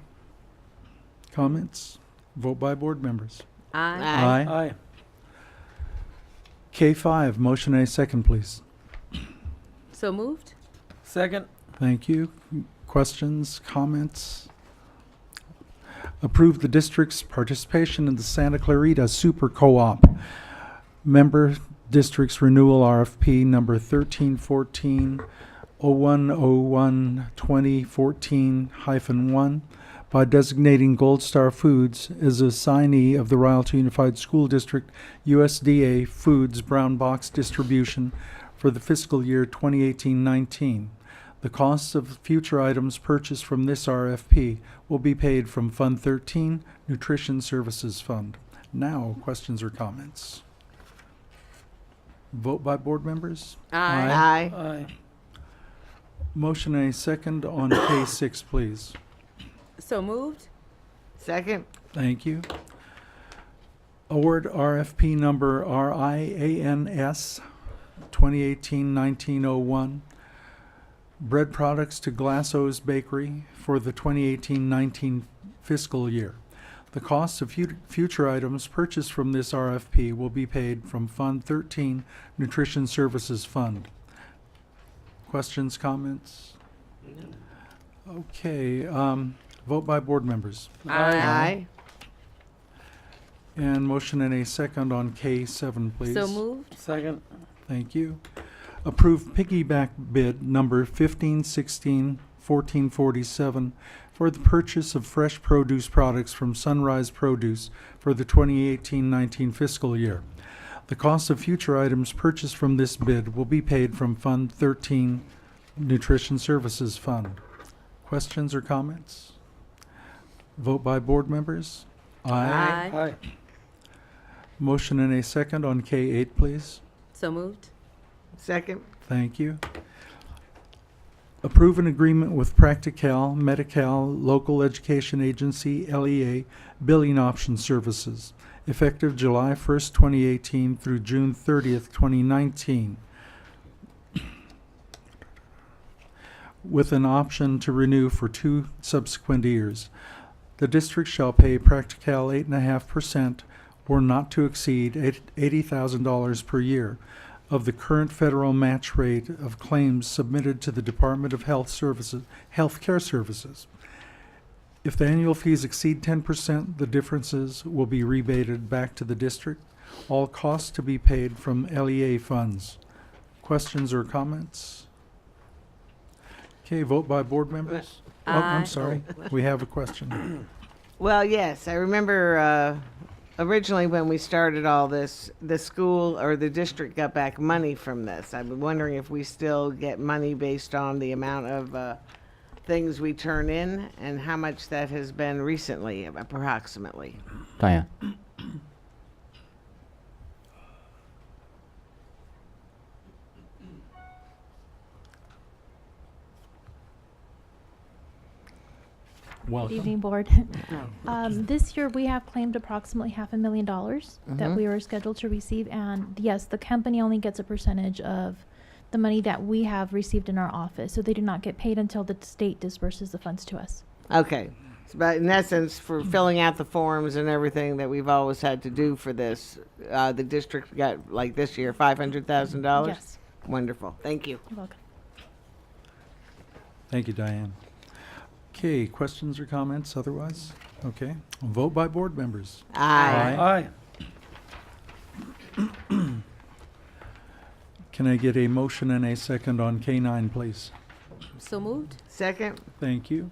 Comments? Vote by board members. Aye. Aye. K5, motion and a second, please. So moved? Second. Thank you. Questions, comments? Approve the district's participation in the Santa Clarita Super Co-op Member Districts Renewal RFP number 1314 0101 2014-1 by designating Gold Star Foods as assignee of the Rialto Unified School District USDA Foods Brown Box distribution for the fiscal year 2018-19. The costs of future items purchased from this RFP will be paid from Fund 13, Nutrition Services Fund. Now, questions or comments? Vote by board members. Aye. Aye. Aye. Motion and a second on K6, please. So moved? Second. Thank you. Award RFP number RIANS 2018-1901. Bread products to Glasso's Bakery for the 2018-19 fiscal year. The cost of future items purchased from this RFP will be paid from Fund 13, Nutrition Services Fund. Questions, comments? Okay, vote by board members. Aye. And motion and a second on K7, please. So moved? Second. Thank you. Approve piggyback bid number 1516-1447 for the purchase of fresh produce products from Sunrise Produce for the 2018-19 fiscal year. The cost of future items purchased from this bid will be paid from Fund 13, Nutrition Services Fund. Questions or comments? Vote by board members. Aye. Aye. Motion and a second on K8, please. So moved? Second. Thank you. Approve an agreement with Practical Medi-Cal Local Education Agency, LEA, Billing Option Services, effective July 1st, 2018 through June 30th, 2019, with an option to renew for 2 subsequent years. The district shall pay Practical 8.5% or not to exceed $80,000 per year of the current federal match rate of claims submitted to the Department of Healthcare Services. If the annual fees exceed 10%, the differences will be rebated back to the district. All costs to be paid from LEA funds. Questions or comments? Okay, vote by board members. Oh, I'm Aye. sorry. We have a question. Well, yes, I remember originally when we started all this, the school or the district got back money from this. I'm wondering if we still get money based on the amount of things we turn in and how much that has been recently, approximately. Diane. Welcome. Good evening, Board. This year, we have claimed approximately $500,000 that we were scheduled to receive, and yes, the company only gets a percentage of the money that we have received in our office, so they do not get paid until the state disperses the funds to us. Okay. But in essence, for filling out the forms and everything that we've always had to do for this, the district got, like this year, $500,000? Yes. Wonderful. Thank you. You're welcome. Thank you, Diane. Okay, questions or comments otherwise? Okay, vote by board members. Aye. Can I get a motion and a second on K9, please? So moved? Second? Thank you.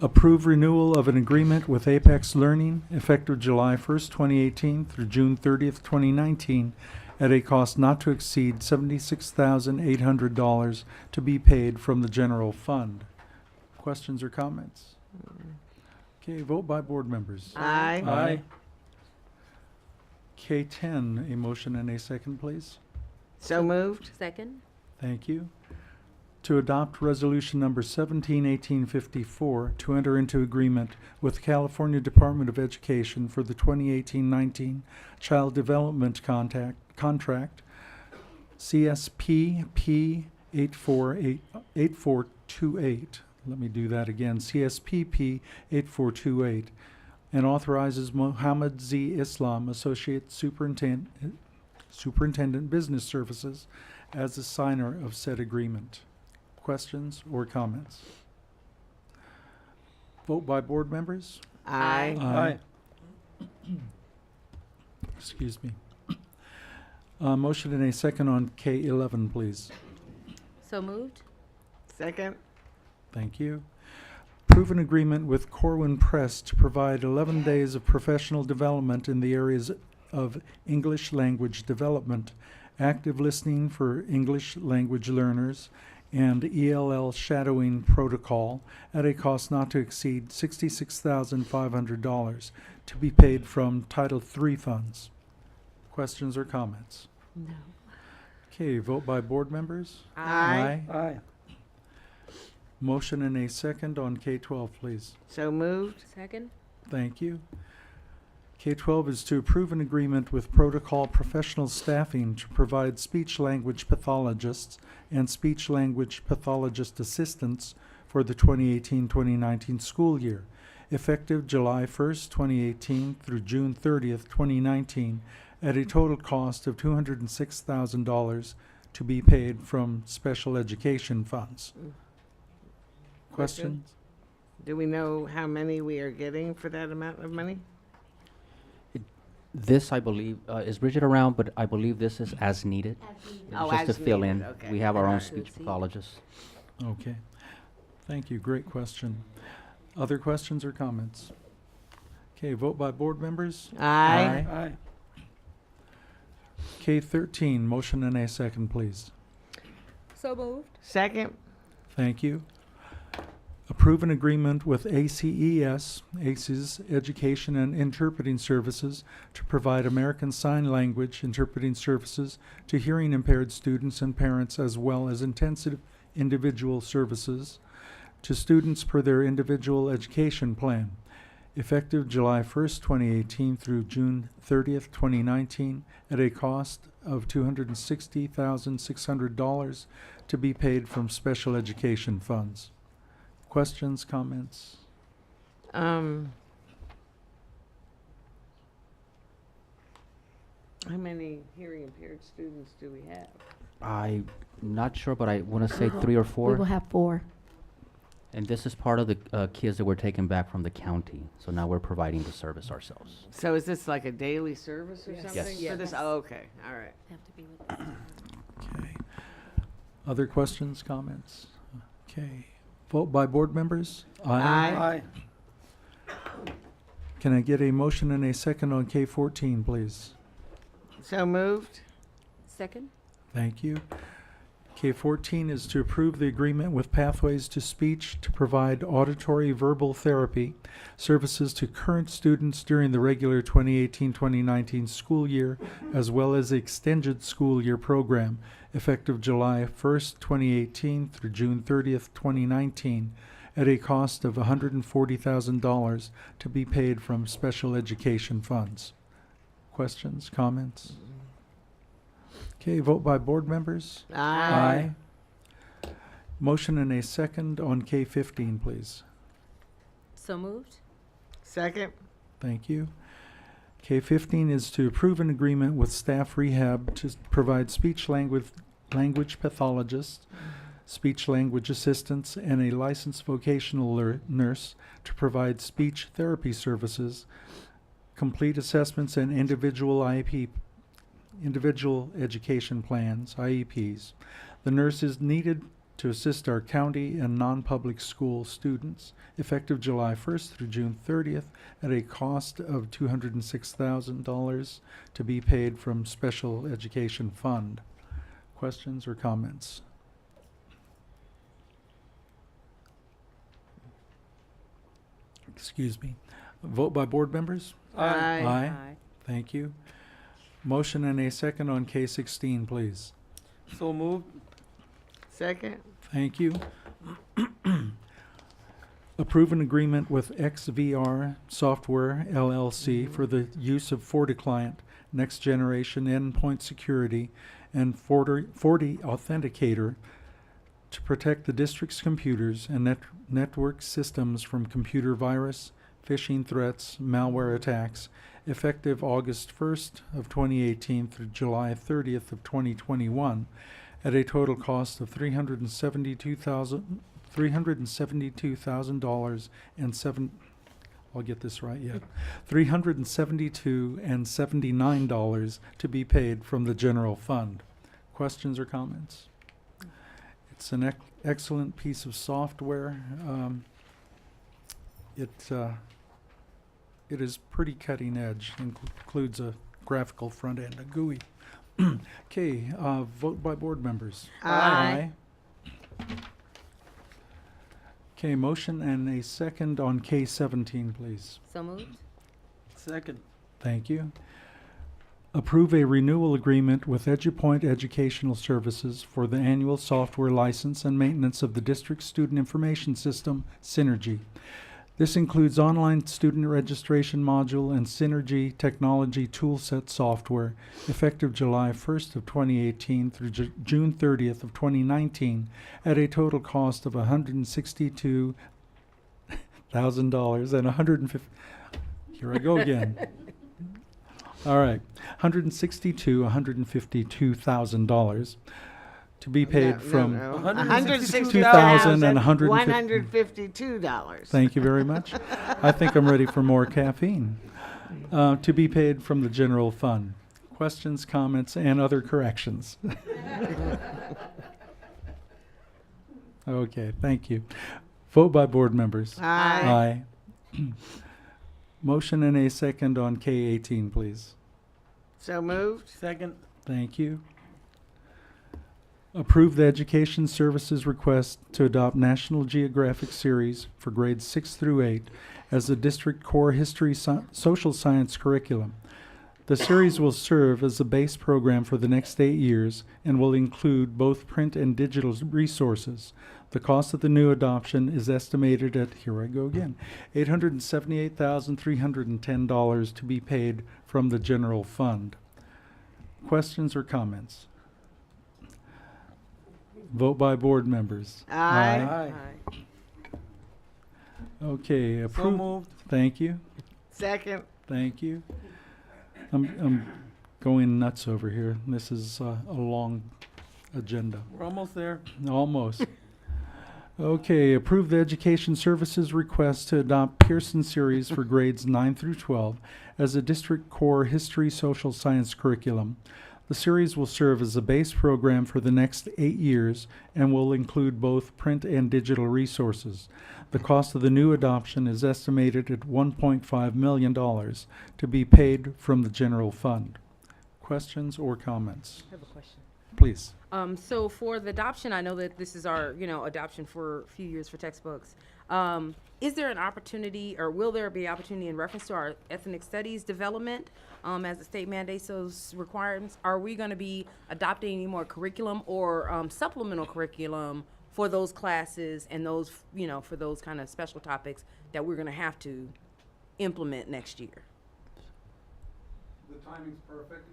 Approve renewal of an agreement with Apex Learning effective July 1st, 2018 through June 30th, 2019 at a cost not to exceed $76,800 to be paid from the general fund. Questions or comments? Okay, vote by board members. Aye. K10, a motion and a second, please. So moved? Second? Thank you. To adopt resolution number 171854 to enter into agreement with California Department of Education for the 2018-19 Child Development Contract, CSPP 8428. Let me do that again. CSPP 8428, and authorizes Mohammed Z. Islam, Associate Superintendent Business Services, as the signer of said agreement. Questions or comments? Vote by board members. Aye. Excuse me. Motion and a second on K11, please. So moved? Second? Thank you. Approve an agreement with Corwin Press to provide 11 days of professional development in the areas of English language development, active listening for English language learners, and ELL shadowing protocol at a cost not to exceed $66,500 to be paid from Title III funds. Questions or comments? No. Okay, vote by board members. Aye. Motion and a second on K12, please. So moved? Second? Thank you. K12 is to approve an agreement with Protocol Professional Staffing to provide speech-language pathologists and speech-language pathologist assistants for the 2018-2019 school year, effective July 1st, 2018 through June 30th, 2019, at a total cost of $206,000 to be paid from special education funds. Questions? Do we know how many we are getting for that amount of money? This, I believe, is Bridget around, but I believe this is as needed. Oh, Just to as fill needed, in. okay. We have our own Alright. speech Good see. pathologist. Okay. Thank you. Great question. Other questions or comments? Okay, vote by board members. Aye. K13, motion and a second, please. So moved? Second? Thank you. Approve an agreement with ACES, ACES Education and Interpreting Services, to provide American Sign Language interpreting services to hearing impaired students and parents, as well as intensive individual services to students per their individual education plan, effective July 1st, 2018 through June 30th, 2019, at a cost of $260,600 to be paid from special education funds. Questions, comments? How many hearing impaired students do we have? I'm not sure, but I want to say 3 or 4. We will have 4. And this is part of the kids that were taken back from the county. So now we're providing the service ourselves. So is this like a daily service or Yes. something? Yes. For this? Oh, okay, all right. Have to be with us. Okay. Other questions, comments? Okay. Vote by board members. Aye. Can I get a motion and a second on K14, please? So moved? Second? Thank you. K14 is to approve the agreement with Pathways to Speech to provide auditory verbal therapy services to current students during the regular 2018-2019 school year, as well as the extended school year program, effective July 1st, 2018 through June 30th, 2019, at a cost of $140,000 to be paid from special education funds. Questions, comments? Okay, vote by board members. Aye. Motion and a second on K15, please. So moved. Second. Thank you. K15 is to approve an agreement with Staff Rehab to provide speech language pathologists, speech language assistants, and a licensed vocational nurse to provide speech therapy services, complete assessments, and individual education plans, IEPs. The nurse is needed to assist our county and non-public school students, effective July 1st through June 30th, at a cost of $206,000 to be paid from Special Education Fund. Questions or comments? Excuse me. Vote by board members? Aye. Aye. Thank you. Motion and a second on K16, please. So moved. Second. Thank you. Approve an agreement with XVR Software LLC for the use of FortiClient Next Generation Endpoint Security and Forti Authenticator to protect the district's computers and network systems from computer virus, phishing threats, malware attacks, effective August 1st of 2018 through July 30th of 2021, at a total cost of $372,000 and I'll get this right, yeah. $372 and $79 to be paid from the general fund. Questions or comments? It's an excellent piece of software. It is pretty cutting edge. Includes a graphical front end, a GUI. Okay, vote by board members. Aye. Okay, motion and a second on K17, please. So moved. Second. Thank you. Approve a renewal agreement with EduPoint Educational Services for the annual software license and maintenance of the district student information system, Synergy. This includes online student registration module and Synergy technology toolset software, effective July 1st of 2018 through June 30th of 2019, at a total cost of $162,000 and $150. Here I go again. All right, $152,000 to be paid from. $162,000 and $152. Thank you very much. I think I'm ready for more caffeine. To be paid from the general fund. Questions, comments, and other corrections? Okay, thank you. Vote by board members. Aye. Aye. Motion and a second on K18, please. So moved. Second. Thank you. Approve the Education Services request to adopt National Geographic Series for grades 6 through 8 as the district core history social science curriculum. The series will serve as the base program for the next 8 years and will include both print and digital resources. The cost of the new adoption is estimated at, here I go again, $878,310 to be paid from the general fund. Questions or comments? Vote by board members. Aye. Okay, So approve. moved. Thank you. Second. Thank you. I'm going nuts over here. This is a long agenda. We're almost there. Almost. Okay, approve the Education Services request to adopt Pearson Series for grades 9 through 12 as a district core history social science curriculum. The series will serve as the base program for the next 8 years and will include both print and digital resources. The cost of the new adoption is estimated at $1.5 million to be paid from the general fund. Questions or comments? I have a question. Please. So for the adoption, I know that this is our, adoption for a few years for textbooks. Is there an opportunity, or will there be opportunity in reference to our ethnic studies development, as the state mandates those requirements? Are we going to be adopting any more curriculum or supplemental curriculum for those classes and those, you know, for those kind of special topics that we're going to have to implement next year. The timing's perfect.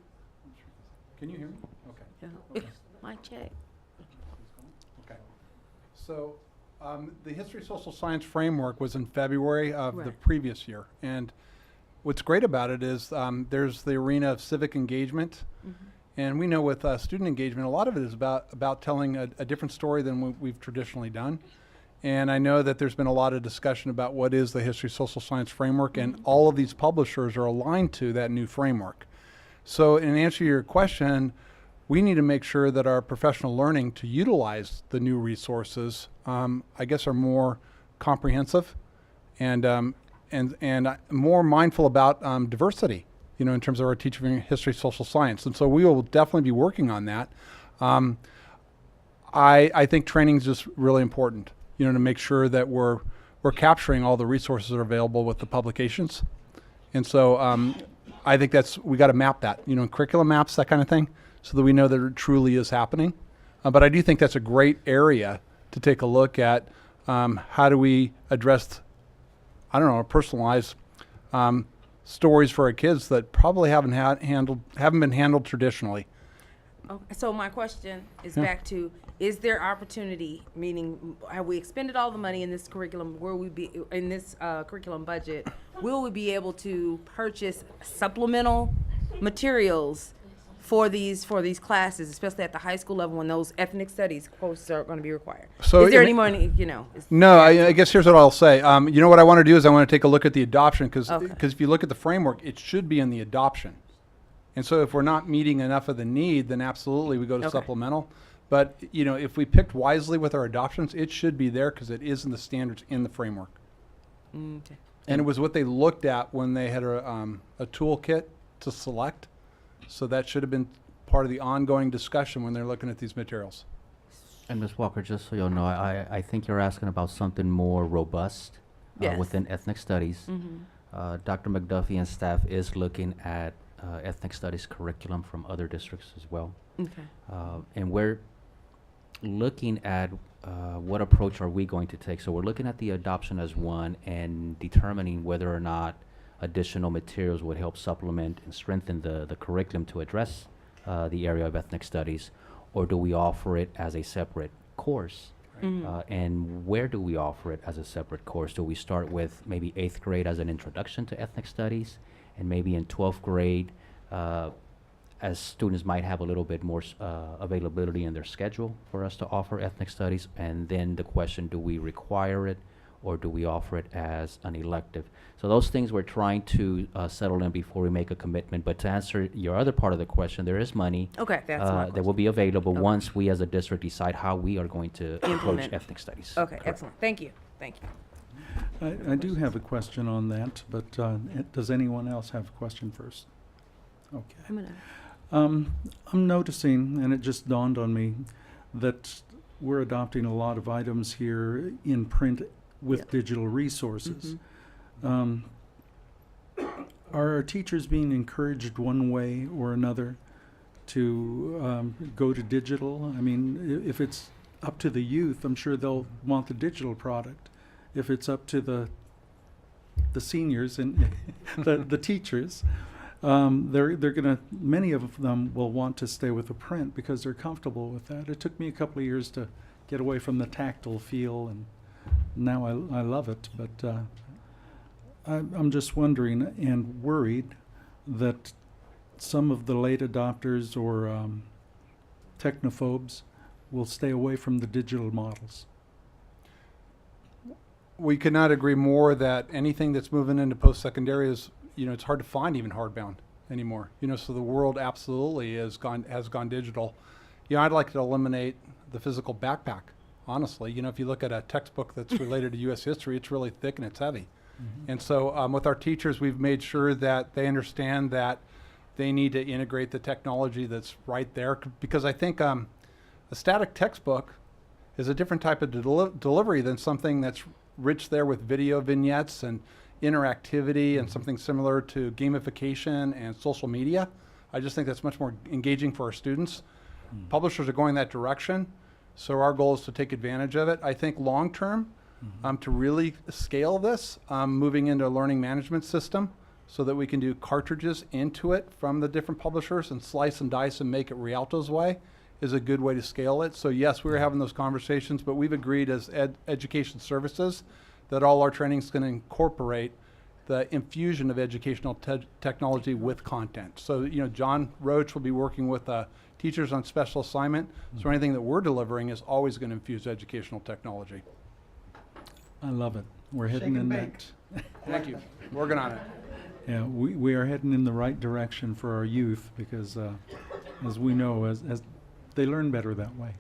Can you hear me? Okay. Yeah. Mic check. Okay. So, the History Social Science Framework was in February of the Right. previous year. And what's great about it is there's the arena of civic engagement. And we know with student engagement, a lot of it is about telling a different story than what we've traditionally done. And I know that there's been a lot of discussion about what is the History Social Science Framework, and all of these publishers are aligned to that new framework. So in answer to your question, we need to make sure that our professional learning to utilize the new resources, I guess, are more comprehensive and more mindful about diversity, you know, in terms of our teaching of history, social science. And so we will definitely be working on that. I think training is just really important, you know, to make sure that we're capturing all the resources that are available with the publications. And so I think we got to map that, you know, curriculum maps, that kind of thing, so that we know that it truly is happening. But I do think that's a great area to take a look at. How do we address, I don't know, personalized stories for our kids that probably haven't been handled traditionally. Okay, so my question is Yeah. back to, is there opportunity, meaning have we expended all the money in this curriculum, will we be, in this curriculum budget, will we be able to purchase supplemental materials for these classes, especially at the high school level when those ethnic studies courses are going to be required? So is there I any mean- money, you know? No, I guess here's what I'll say. You know what I want to do is I want to take a look at the adoption, because Okay. if you look at the framework, it should be in the adoption. And so if we're not meeting enough of the need, then absolutely we go to Okay. supplemental. But, you know, if we picked wisely with our adoptions, it should be there because it is in the standards in the framework. Okay. And it was what they looked at when they had a toolkit to select. So that should have been part of the ongoing discussion when they're looking at these materials. And Ms. Walker, just so you'll know, I think you're asking about something more robust Yes. within ethnic studies. Dr. McDuffie and staff is looking at ethnic studies curriculum from other districts as well. Okay. And we're looking at what approach are we going to take. So we're looking at the adoption as one and determining whether or not additional materials would help supplement and strengthen the curriculum to address the area of ethnic studies, or do we offer it as a separate course? And where do we offer it as a separate course? Do we start with maybe 8th grade as an introduction to ethnic studies, and maybe in 12th grade, as students might have a little bit more availability in their schedule for us to offer ethnic studies? And then the question, do we require it, or do we offer it as an elective? So those things we're trying to settle in before we make a commitment. But to answer your other part of the question, there is money Okay, that's my that will question. be available Okay. once we as a district decide how we are going to approach Implement. ethnic studies. Okay, Correct. excellent. Thank you. Thank you. I do have a question on that, but does anyone else have a question first? Okay. I'm gonna. I'm noticing, and it just dawned on me, that we're adopting a lot of items here in print with Yep. digital resources. Are our teachers being encouraged one way or another to go to digital? I mean, if it's up to the youth, I'm sure they'll want the digital product. If it's up to the seniors and the teachers, they're gonna, many of them will want to stay with the print because they're comfortable with that. It took me a couple of years to get away from the tactile feel, and now I love it. But I'm just wondering and worried that some of the late adopters or technophobes will stay away from the digital models. We could not agree more that anything that's moving into post-secondary is, you know, it's hard to find even hardbound anymore. You know, so the world absolutely has gone digital. You know, I'd like to eliminate the physical backpack, honestly. You know, if you look at a textbook that's related to U.S. history, it's really thick and it's heavy. And so with our teachers, we've made sure that they understand that they need to integrate the technology that's right there. Because I think a static textbook is a different type of delivery than something that's rich there with video vignettes and interactivity and something similar to gamification and social media. I just think that's much more engaging for our students. Publishers are going that direction. So our goal is to take advantage of it. I think long-term, to really scale this, moving into a learning management system so that we can do cartridges into it from the different publishers and slice and dice and make it Rialto's way is a good way to scale it. So yes, we were having those conversations, but we've agreed as education services that all our training is going to incorporate the infusion of educational technology with content. So, you know, John Roach will be working with teachers on special assignment. So anything that we're delivering is always going to infuse educational technology. I love it. We're heading Shake in and that. Thank you. Working on it. Yeah, we are heading in the right direction for our youth because, as we know, as they learn better that way.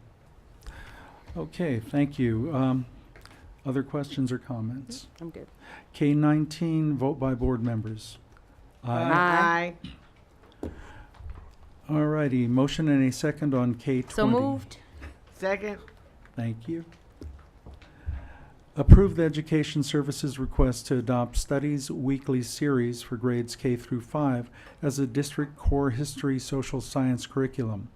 Okay, thank you. Other questions or comments? I'm good. K19, vote by board members. Aye. All righty, motion and a second on K20. So moved. Second. Thank you. Approve the Education Services request to adopt Studies Weekly Series for grades K through 5 as a district core history social science curriculum.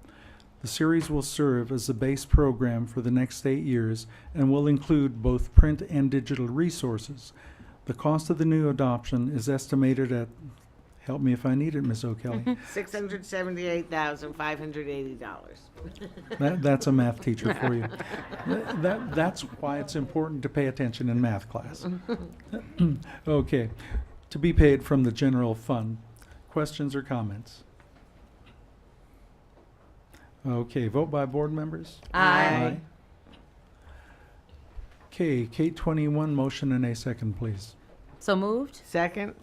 The series will serve as the base program for the next 8 years and will include both print and digital resources. The cost of the new adoption is estimated at, help me if I need it, Ms. O'Kelly. $678,580. That's a math teacher for you. That's why it's important to pay attention in math class. Okay, to be paid from the general fund. Questions or comments? Okay, vote by board members. Aye. Okay, K21, motion and a second, please. So moved. Second.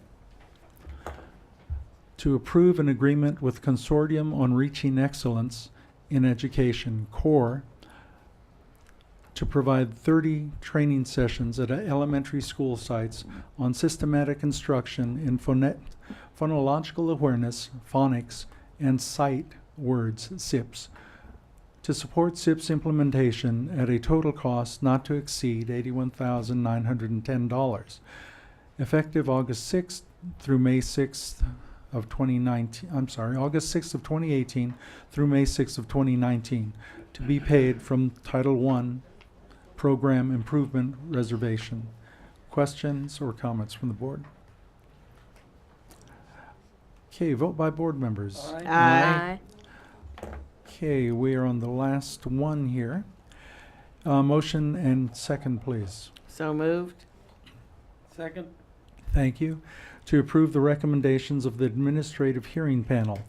To approve an agreement with Consortium on Reaching Excellence in Education, CORE, to provide 30 training sessions at elementary school sites on systematic instruction in phonological awareness, phonics, and sight words, SIPs, to support SIPs implementation at a total cost not to exceed $81,910, effective August 6th through May 6th of 2019, August 6th of 2018 through May 6th of 2019, to be paid from Title I Program Improvement Reservation. Questions or comments from the board? Okay, vote by board members. Aye. Okay, we are on the last one here. Motion and second, please. So moved. Second. Thank you. To approve the recommendations of the Administrative Hearing Panel.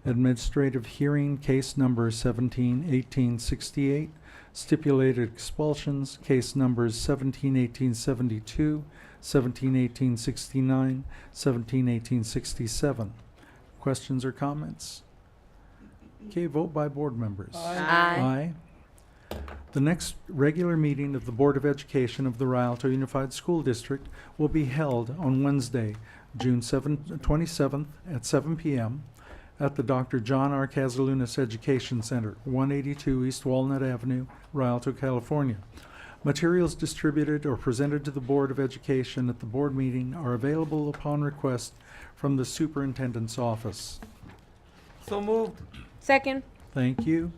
Administrative Hearing Case Number 171868, Stipulated Expulsions, Case Numbers 171872, 171869, 171867. Questions or comments? Okay, vote by board members. Aye. The next regular meeting of the Board of Education of the Rialto Unified School District will be held on Wednesday, June 27th at 7 p.m. at the Dr. John R. Casalunas Education Center, 182 East Walnut Avenue, Rialto, California. Materials distributed or presented to the Board of Education at the board meeting are available upon request from the Superintendent's office. So moved. Second. Thank you.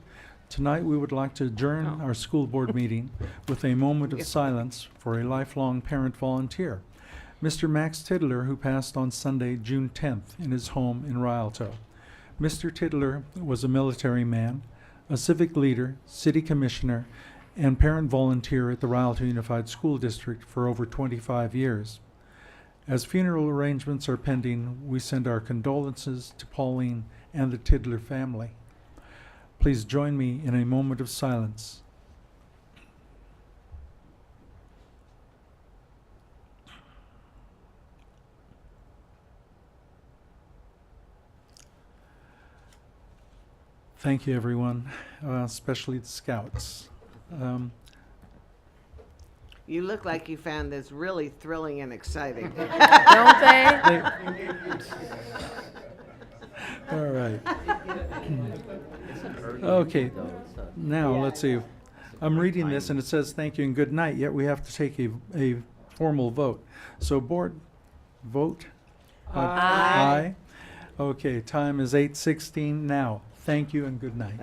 Tonight, we would like to adjourn our school board meeting with a moment of silence for a lifelong parent volunteer, Mr. Max Tiddler, who passed on Sunday, June 10th, in his home in Rialto. Mr. Tiddler was a military man, a civic leader, city commissioner, and parent volunteer at the Rialto Unified School District for over 25 years. As funeral arrangements are pending, we send our condolences to Pauline and the Tiddler family. Please join me in a moment of silence. Thank you, everyone, especially the scouts. You look like you found this really thrilling and exciting. Don't they? All right. Okay, now let's see. I'm reading this and it says thank you and good night, yet we have to take a formal vote. So board, vote? Aye. Okay, time is 8:16 now. Thank you and good night.